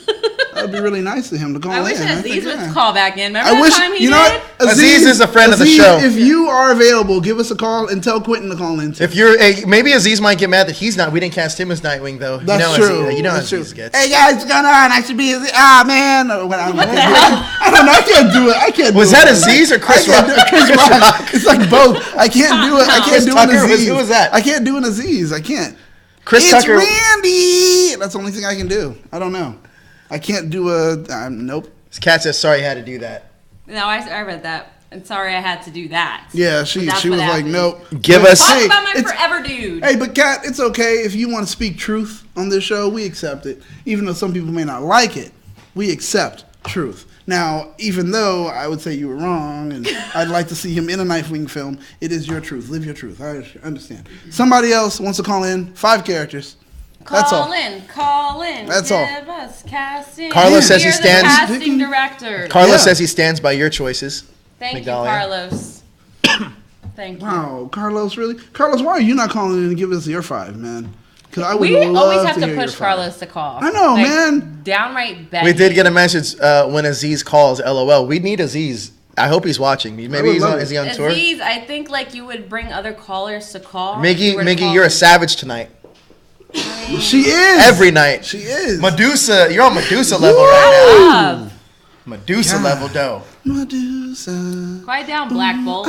That would be really nice of him to call I wish in. Aziz think, would call back in. Remember I that wish, time he you know did? what? Aziz is a friend of the show. If you are available, give us a call and tell Quentin to call in too. If you're maybe Aziz might get mad that he's not. We didn't cast him as Nightwing though. That's you know true. Aziz, you know That's Aziz true. gets. Hey guys, what's going on? I should be man. Or what, I don't know. I can't do it. I can't. Was do that it. Aziz or Chris I can't Rock? do it. Chris Rock. It's like both. I can't do it. I can't Chris do Tucker an Aziz. who was that? I can't do an Aziz. I can't. Chris It's Tucker. Randy. That's the only thing I can do. I don't know. I can't do nope. Kat says sorry, I had to do that. No, I read that. And sorry I had to do that. Yeah, she But that's was what like, happened. nope. Give But us- Talk hey, about my it's- forever dude. Hey, but Kat, it's okay if you want to speak truth on this show. We accept it, even though some people may not like it. We accept truth. Now, even though I would say you were wrong, and I'd like to see him in a Nightwing film, it is your truth. Live your truth. I understand. Somebody else wants to call in 5 characters. That's all. Call in. That's all. Give us casting. Carlos says he We're the stands- casting director. Carlos Yeah. says he stands by your choices. Thank Migdalia. you, Carlos. Thank you. Wow, Carlos, really? Carlos, why are you not calling in and give us your 5, man? Because I would We love always have to to hear your push 5. Carlos to call. I know, man. Downright begging. We did get a message when Aziz calls. LOL. We need Aziz. I hope he's watching. Maybe would he's love on. it. Is he on tour? Aziz, I think like you would bring other callers to call. Miggy, you're a savage tonight. She is. Every night. She is. Medusa, you're on Medusa level right now. Medusa God. level dough. Medusa. Quiet down, Black Bolt.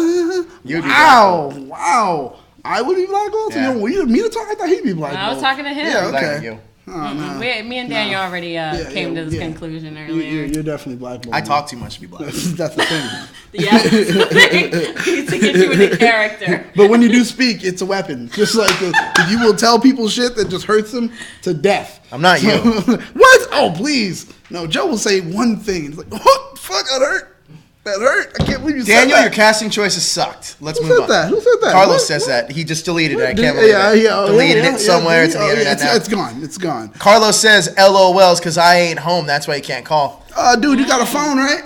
You'd be Wow. I would be Black Bolt? Yeah. You want me to talk? I thought he'd be Black Bolt. I was talking to him. Yeah, Black okay. you. Oh, no. Me and Daniel already came to this conclusion earlier. You're definitely Black Bolt. I talk too much to be black. That's the thing. Yeah, needs to get you into character. But when you do speak, it's a weapon. Just like you will tell people shit that just hurts them to death. I'm not you. What? Oh, please. No, Joe will say one thing. It's like, what? Fuck, that hurt. That hurt. I can't believe you Daniel, said your that. casting choices sucked. Let's Who move said on. that? Who said that? Carlos What? says that. He just deleted it. I What? can't believe it. Deleted yeah, it somewhere. It's on the yeah, internet now. it's gone. It's gone. Carlos says LOLs because I ain't home. That's why he can't call. Dude, you got a phone, right?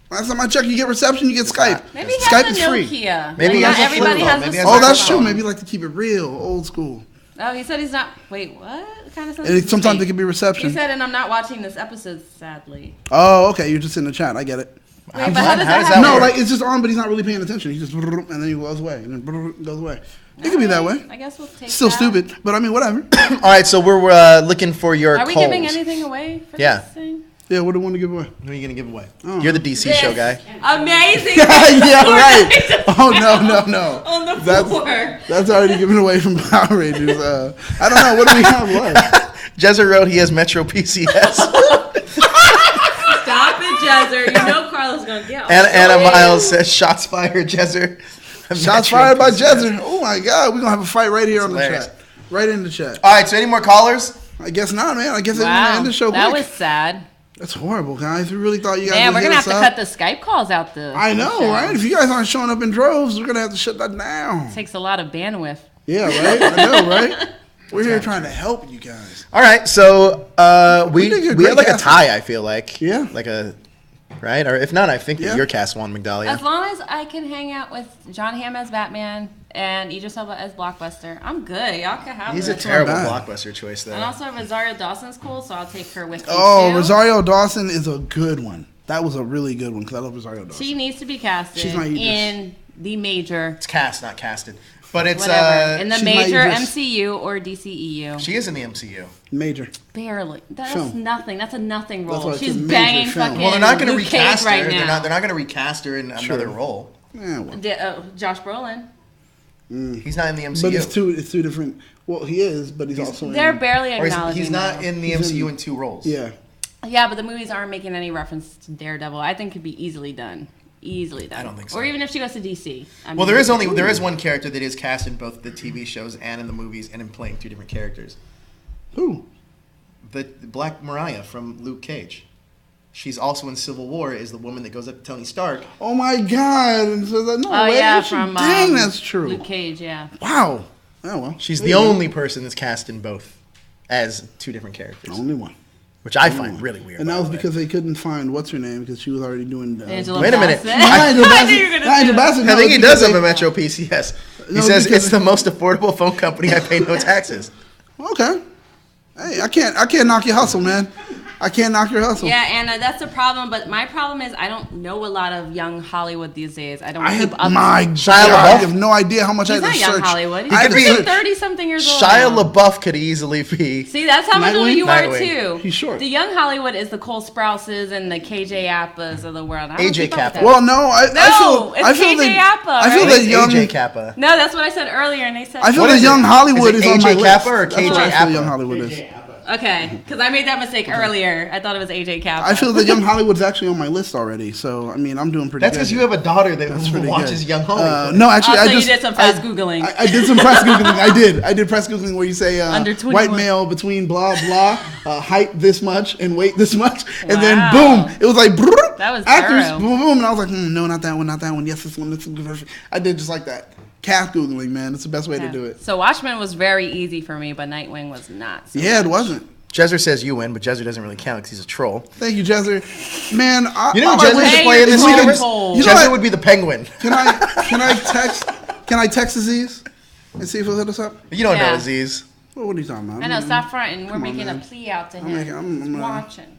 Last time I checked, you get reception, you get Skype. Maybe he Skype has is a free. Nokia. Maybe he Like, has not a flip everybody phone. has Maybe he a has a Oh, flip that's true. phone. Maybe you like to keep it real, old school. Oh, he said he's not. Wait, what? What kind of sense? And is sometimes this there can be make? reception. He said, and I'm not watching this episode, sadly. Oh, okay. You're just in the chat. I get it. Wait, but how does that that happen? No, work? like it's just on, but he's not really paying attention. He just and then he goes away, and then goes away. It could be that way. I guess we'll take Still that. stupid, but I mean, whatever. All right, so we're looking for your Are we calls. giving anything away for Yeah. this thing? Yeah, what do you want to give away? What are you going to give away? Oh. You're the DC This show guy. Amazing. Yeah, right. Oh no. On the That's- floor. That's already given away from Power Rangers. I don't know. What do we have left? Jezza wrote he has Metro PCS. Stop it, Jezzer. You know Carlos gonna get on. Anna Miles says shots fired, Jezzer. Shots fired by Jezzer. Oh my God, we're gonna have a fight right here on the hilarious. chat. Right in the chat. All right, so any more callers? I guess not, man. I guess they're gonna Wow, end the show that quick. was sad. That's horrible, guys. We really thought you guys Man, would we're hit gonna have us to up. cut the Skype calls out. I know, right? If you guys aren't showing up in droves, we're gonna have to shut that down. Takes a lot of bandwidth. Yeah, right. I know, right? We're here trying to help you guys. All right, so we did a have great like a casting. tie, I feel like. Yeah. Like a, right? Or if not, I think Yeah. that your cast won, As Migdalia. long as I can hang out with John Hamm as Batman and Idris Elba as Blockbuster, I'm good. Y'all can have He's a it. terrible bad. blockbuster choice, though. And also Rosario Dawson's cool, so I'll take her with me Oh, too. Rosario Dawson is a good one. That was a really good one because I love Rosario Dawson. She needs to be casted She's my Idris. in the major, It's cast, not casted. But it's whatever, in the she's my major Idris. MCU or DCEU. she is in the MCU. Major. Barely. That's Film. nothing. That's a nothing That's role. why it's She's a major banging film. fucking Well, they're not going to Luke Cage recast right her. now. They're not going to recast her in another role. Yeah, well. Josh Brolin. He's not in the MCU. But it's two different. Well, he is, but he's also They're in. barely Or acknowledging he's not that. in the MCU in 2 roles. Yeah. Yeah, but the movies aren't making any reference to Daredevil. I think could be easily done. Easily done. I don't think so. Or even if she goes to DC. I mean, Well, there is one character that is cast in both the TV shows and in the movies and in playing 2 different characters. Who? The Black Mariah from Luke Cage. She's also in Civil War. Is the woman that goes up to Tony Stark. Oh my God! And so that, no Oh way. yeah, She- from dang, that's true. Luke Cage, yeah. Wow. Oh well. She's There the you go. only person that's cast in both as 2 different characters, Only one. which I find really weird. And that by was the way. because they couldn't find what's her name because she was already doing. Angela Wait a minute. Bassett. Nigel I knew you were Bassett. gonna Nigel say that. Bassett. I think he does have a them. Metro PCS. He No, says because- it's the most affordable phone company. I pay no taxes. Okay. Hey, I can't knock your hustle, man. I can't knock your hustle. Yeah, Anna, that's the problem. But my problem is I don't know a lot of young Hollywood these days. I don't I keep had up. my Shia God, LaBeouf? I have no idea how much He's I had not to young search. Hollywood. He's I had could to be search. 30-something years old. Shia now. LaBeouf could easily be. See, that's how much older Nightwing? you are Nightwing. too. He's short. The young Hollywood is the Cole Sprouses and the KJ Appas of the world. I don't AJ keep up with Kappa. that. Well, no, I No, feel. I it's feel KJ that. Appa, I feel right? that It's young. AJ Kappa. No, that's what I said earlier, and they said. I feel What that is young it? Hollywood Is is it on my AJ list. Kappa or That's what I KJ feel Appa? young Hollywood is. Okay, because I made that mistake earlier. I thought it was AJ Kappa. I feel that young Hollywood's actually on my list already. So I mean, I'm doing pretty. That's good. because you have a daughter that pretty watches good. Young Hollywood. No, actually, Also, I just you did some fast Googling. I did some press googling. I did press googling where you say Under 21. white male between blah blah, height this much and weight this much, and then Wow. boom, it was like brrr, That was actors, thorough. boom boom, and I was like, no, not that one, not that one. Yes, this one. This one. I did just like that. Cast googling, man, it's the best way to do it. So Watchmen was very easy for me, but Nightwing was not. So Yeah, it wasn't. Jezzer says you win, but Jezzer doesn't really count because he's a troll. Thank you, Jezzer. Man, You know on who my Jezzer list- should play in this Hey, you're universe? troll. You know Jezzer what? would be the Penguin. Can I text Aziz and see if he'll hit us up? You don't know Yeah. Aziz. Well, what are you talking about? I know, stop fronting. We're Come on, making man. a plea out to him. I'm He's watching.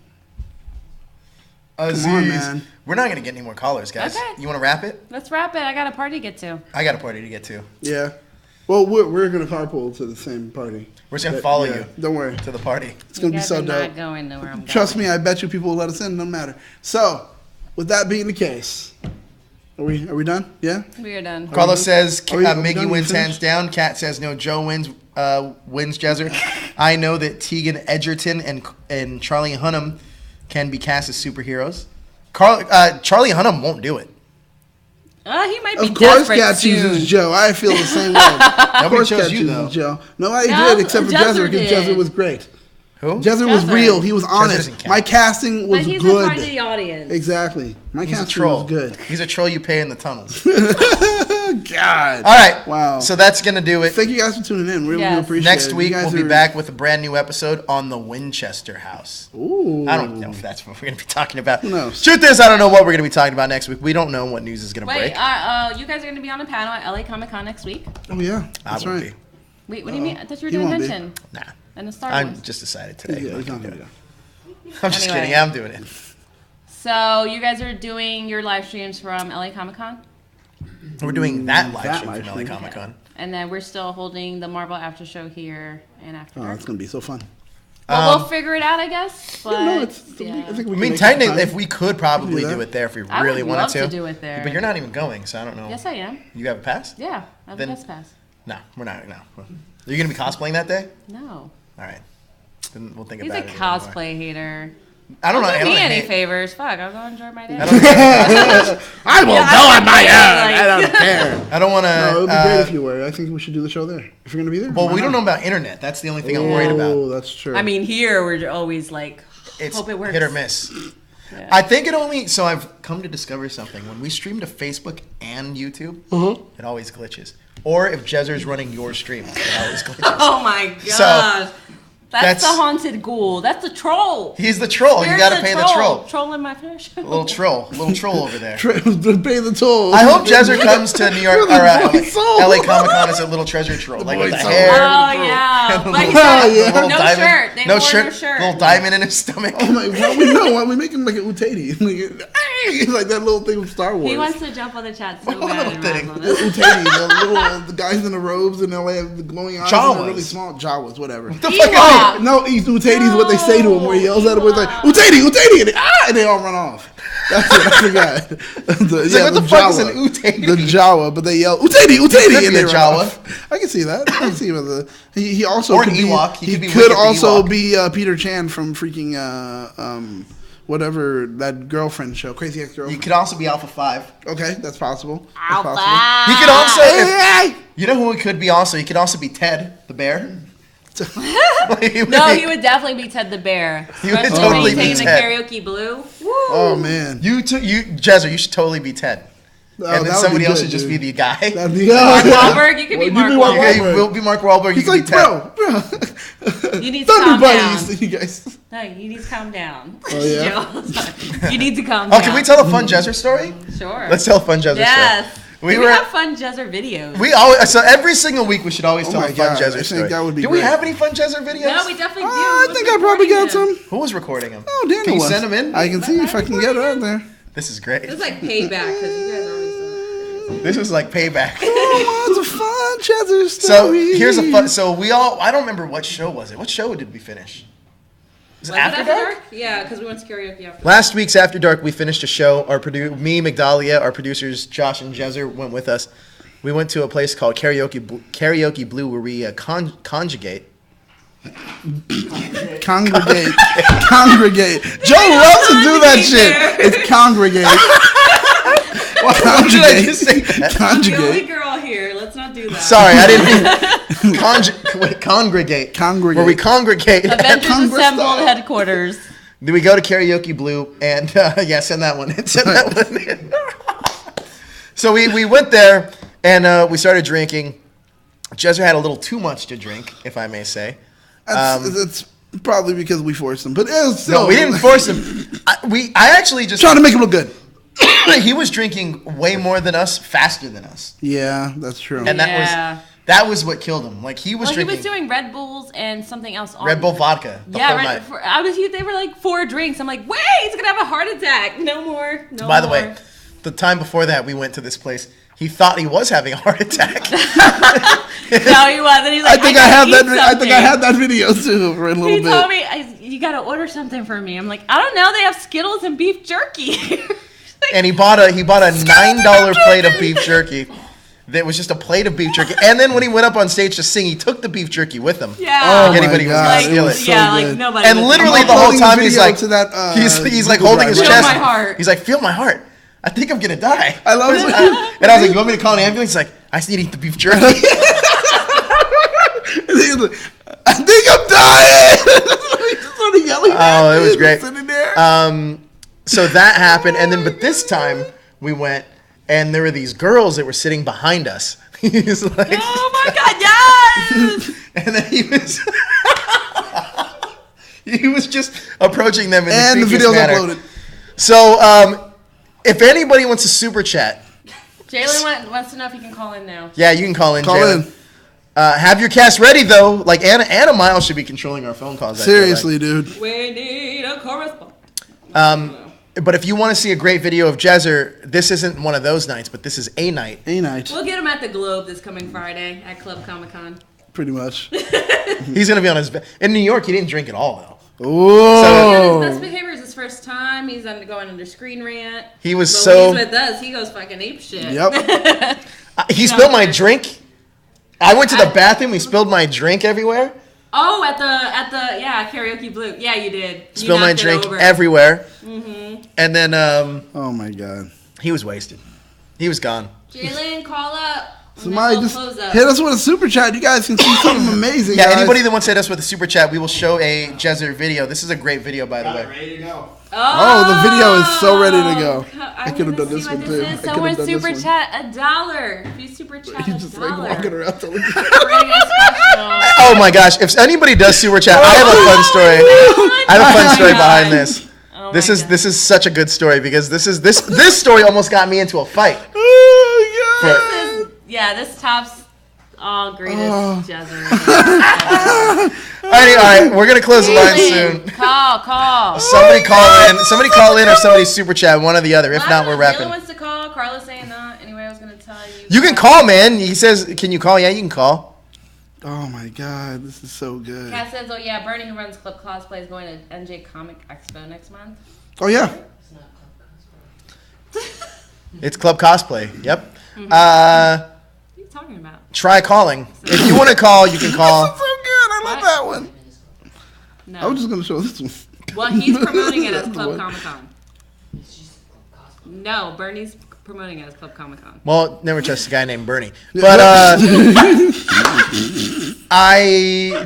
Aziz. on, man. We're not going to get any more callers, guys. Okay. You want to wrap it? Let's wrap it. I got a party to get to. I got a party to get to. Yeah. Well, we're gonna carpool to the same party. We're just going to follow Yeah, you Don't worry. to the party. It's gonna You be guys so are dope. not going to where I'm going. Trust me, I bet you people will let us in. No matter. So, with that being the case, are we done? Yeah. We are done. Carlos says Are we done? Miggy We wins finished? hands down. Kat says no. Joe wins Jezzer. I know that Tegan Edgerton and Charlie Hunnam can be cast as superheroes. Charlie Hunnam won't do it. He might be Of course, desperate Kat soon. chooses Joe. I feel the same way. Of Nobody course, chose Kat you chooses though. Joe. Nobody No, did except for Jezzer Jezzer because did. Jezzer was great. Who? Jezzer was Jezzer. real. He was honest. doesn't count. My casting was But he's good. a part of the audience. Exactly. My He's a casting troll. was good. He's a troll you pay in the tunnels. God. All right. Wow. So that's going to do it. Thank you guys for tuning in. Really Yes. appreciate it. Next You week, guys we'll be are- back with a brand new episode on the Winchester House. Ooh. I don't know if that's what we're going to be talking about. Who knows? Truth is, I don't know what we're going to be talking about next week. We don't know what news is going to Wait, break. you guys are going to be on a panel at LA Comic Con next week. Oh yeah. I That's won't right. Wait, what do you mean? I thought you were he doing won't be. mention Nah. and the Star I'm Wars. just decided today. Yeah, I'm he's not not gonna gonna do go. it. I'm just Anyway. kidding. I'm doing it. So you guys are doing your live streams from LA Comic Con, We're doing that live That stream live from LA stream. Comic Con. and then we're still holding the Marvel After Show here and after. Oh, it's gonna be so fun. Well, we'll figure it out, I guess. But No, it's. yeah. I think we I can mean, make some technically, time. if we could probably do that. do it there if we I would really wanted love to. to do it there. But you're not even going, so I don't know. Yes, I am. You have a pass? Yeah, I have Then- a guest pass. No, we're not. No. Are you going to be cosplaying that day? No, All right. Then we'll think he's about a it. cosplay hater. I don't know. Don't I do don't me any hate- favors. Fuck, I'll go enjoy my day. I don't, I will Yeah, go I on my like- own. I don't care. I don't want to. No, it would be great if you were. I think we should do the show there. If you're gonna be there. Well, why we don't not? know about internet. That's the only thing I'm worried Oh, about. that's true. I mean, here we're always like, It's hope it works. hit or miss. Yeah. I think it only. So I've come to discover something. When we stream to Facebook and YouTube, it always glitches. Or if Jezzer's running your stream, it always glitches. Oh my So- gosh. That's the haunted ghoul. That's the troll. He's the troll. You Where's gotta pay the troll. Trolling my fish. Little troll over there. Pay the toll. I hope Jezzer comes to New York or Boy soul. LA Comic Con as a little treasure troll, like with the boy soul. hair. Oh yeah. Like, Little no diamond- shirt. They no wore shirt. their shirt. Little diamond in his stomach. I'm like, why we make him like an Utati? Like that little thing from Star Wars. He wants to jump on the chat so Little bad. and thing. rap on The it. Utati, the guys in the robes and they have the glowing eyes. Jawas. And they're really small Jawas, whatever. The fuck Ewok. is No, Utati is what they say to him, where he yells at him, where he's like, Utati, and they all run off. That's it. I forgot. what the fuck is an Utati? The Jawa, but they yell Utati, could and be they a run Jawa. off. I can see that. I can see him as a. He also Or an could be. Ewok. He He could be could Wicket the also Ewok. be Peter Chan from freaking whatever that girlfriend show, Crazy You Ex-Girlfriend. could also be Alpha 5. Okay, that's possible. That's Alpha. possible. He could also. Hey! You know who he could be also? He could also be Ted the bear. No, he would definitely be Ted the Bear. He would Especially totally when be he's taking Ted. the karaoke blue. Woo. Oh man. Jezzer, you should totally be Ted. Oh, And then that would somebody be else good, should just be dude. the guy. That'd be Mark Wahlberg, you could be Well, Mark you be Mark Wahlberg. Okay, we'll be Mark Wahlberg. He's You like, can be Ted. bro. You need to Thunder calm Buddies. down. You guys. No, you need to calm down. Oh, yeah? Jill, you need to calm Oh, down. can we tell a fun Jezzer story? Sure. Let's tell a fun Jezzer Yes. story. We have fun Jezzer videos. We always so every single week we should always Oh tell my a fun God, I Jezzer think story. that would be Do we great. have any fun Jezzer videos? No, we definitely do. I Who's think I probably recording got them? some. Who was recording them? Oh, Daniel Can you was. send them in? I can see if I can get it out there. This is great. It's like payback because you guys already This was like payback. Oh, it's a fun Chester So story. here's a fun. So we all. I don't remember what show was it. What show did we finish? Was it After Dark? Yeah, because we went to karaoke after. Last week's After Dark, we finished a show. Me, Migdalia, our producers, Josh and Jezzer went with us. We went to a place called Karaoke Blue where we conjugate. Congregate. Congregate. Joe loves to do that shit. It's congregate. Why did I just say that? The only Conjugate. girl here. Let's not do that. Sorry, I didn't mean congregate. Congregate. Where we congregate. Avengers Congress Assembled style. headquarters. Then we go to Karaoke Blue and yeah, send that one in. Send that one in. So we went there and we started drinking. Jezzer had a little too much to drink, if I may say. That's probably because we forced him. But it was still, No, we didn't force him. I actually just Trying to make him look good. he was drinking way more than us, faster than us, Yeah, that's true. and that was what killed him. Like he was Well, he drinking was doing Red Bulls and something else. Red Bull vodka the whole night. They were like 4 drinks. I'm like, wait, he's gonna have a heart attack. No more. No By the more. way, the time before that, we went to this place. He thought he was having a heart attack. No, he wasn't. He's I like, think I had that video too for a little He bit. told me, you gotta order something for me. I'm like, I don't know. They have Skittles and beef jerky. And he bought a $9 plate of beef jerky. That was just a plate of beef jerky. And then when he went up on stage to sing, he took the beef jerky with him. Yeah. Oh Like my anybody was God, gonna it steal was it. so yeah, good. like nobody. And was- literally I'm the whole uploading the time he's video like, to that, he's like Google holding his Drive. Feel chest. my heart. He's like, feel my heart. I think I'm gonna die. I love it. And I was like, you want me to call an ambulance? He's like, I just need to eat the beef jerky. And he was like, I think I'm dying. He just started yelling. Oh, it was great. Sitting there. So that happened, and then but this time we went, and there were these girls that were sitting behind us. He's like, Oh my God! Yes. and then he was he was just approaching them in And the the creepiest video's manner. uploaded. So if anybody wants to super chat, Jalen wants to know if he can call in now. yeah, you can call in. Call Jalen. in. Have your cast ready though. Like Anna Miles should be controlling our phone calls. I feel like. Seriously, dude. We need a correspondent. But if you want to see a great video of Jezzer, this isn't one of those nights, but this is a night. A night, We'll get him at the Globe this coming Friday at Club Comic Con. pretty much. He's gonna be on his in New York. He didn't drink at all though. Whoa. His best behavior is his first time. He's going under Screen Rant. He was But so. when he's with us, he goes fucking ape shit. Yep. He spilled my drink. I went to the bathroom. He spilled my drink everywhere. Oh, at the Karaoke Blue. Yeah, you did. You Spilled my knocked it drink over. everywhere. And then Oh my God. he was wasted. He was gone. Jalen, call up. Somebody just close up. hit us with a super chat. You guys can see something amazing. Yeah, guys. anybody that wants to hit us with a super chat, we will show a Jezzer video. This is a great video, by the way. Ready to go. Oh, the video is so ready to go. I I'm could have gonna done this see one what too. this I is. could have Someone done super this one. chat $1. If you super chat He's just like $1. walking around telling We're gonna get special. Oh, Oh my gosh! If anybody does super chat, I have a fun story. I have a fun story behind this. Oh This my is God. this is such a good story because this story almost got me into a fight. This tops all greatest jazzers. All right, we're gonna close the line soon. Call. Somebody call in, or somebody super chat, one or the other. If not, we're Dylan wrapping. wants to call. Carla's saying that. Anyway, I was gonna tell you. You can call, man. He says, "Can you call?" Yeah, you can call. Oh my God, this is so good. Kat says, "Oh yeah, Bernie who runs Club Cosplay is going to NJ Comic Expo next month." Oh yeah. It's Club Cosplay. Yep. What are you talking about? Try calling. If you want to call, you can call. So good. I love What? that one. No. I was just gonna show this one. Well, he's promoting it as That's the Club one. Comic Con. No, Bernie's promoting it as Club Comic Con. Well, never trust a guy named Bernie. But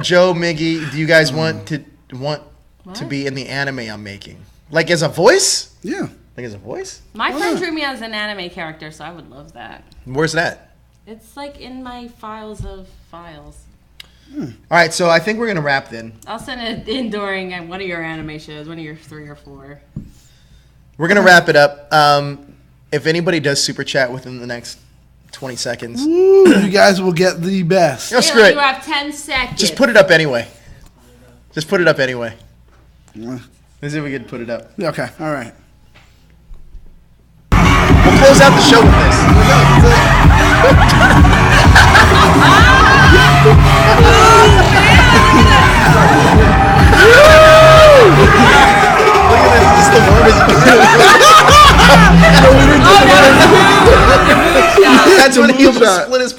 Joe, Miggy, do you guys want to be in the anime I'm making? Like as a voice? Yeah. Like as a voice? My friend drew me as an anime character, so I would love that. Where's that? It's like in my files of files. All right, so I think we're gonna wrap then. I'll send it in during one of your anime shows, one of your 3 or 4. We're gonna wrap it up. If anybody does super chat within the next 20 seconds, Ooh, you guys will get the best. no, screw You it. have 10 seconds. Just put it up anyway. Just put it up anyway. Yeah, Let's see if we can put it up. okay. All right. We'll close out the show with this. Look at this. This is the warmest. That's when he Shot. split his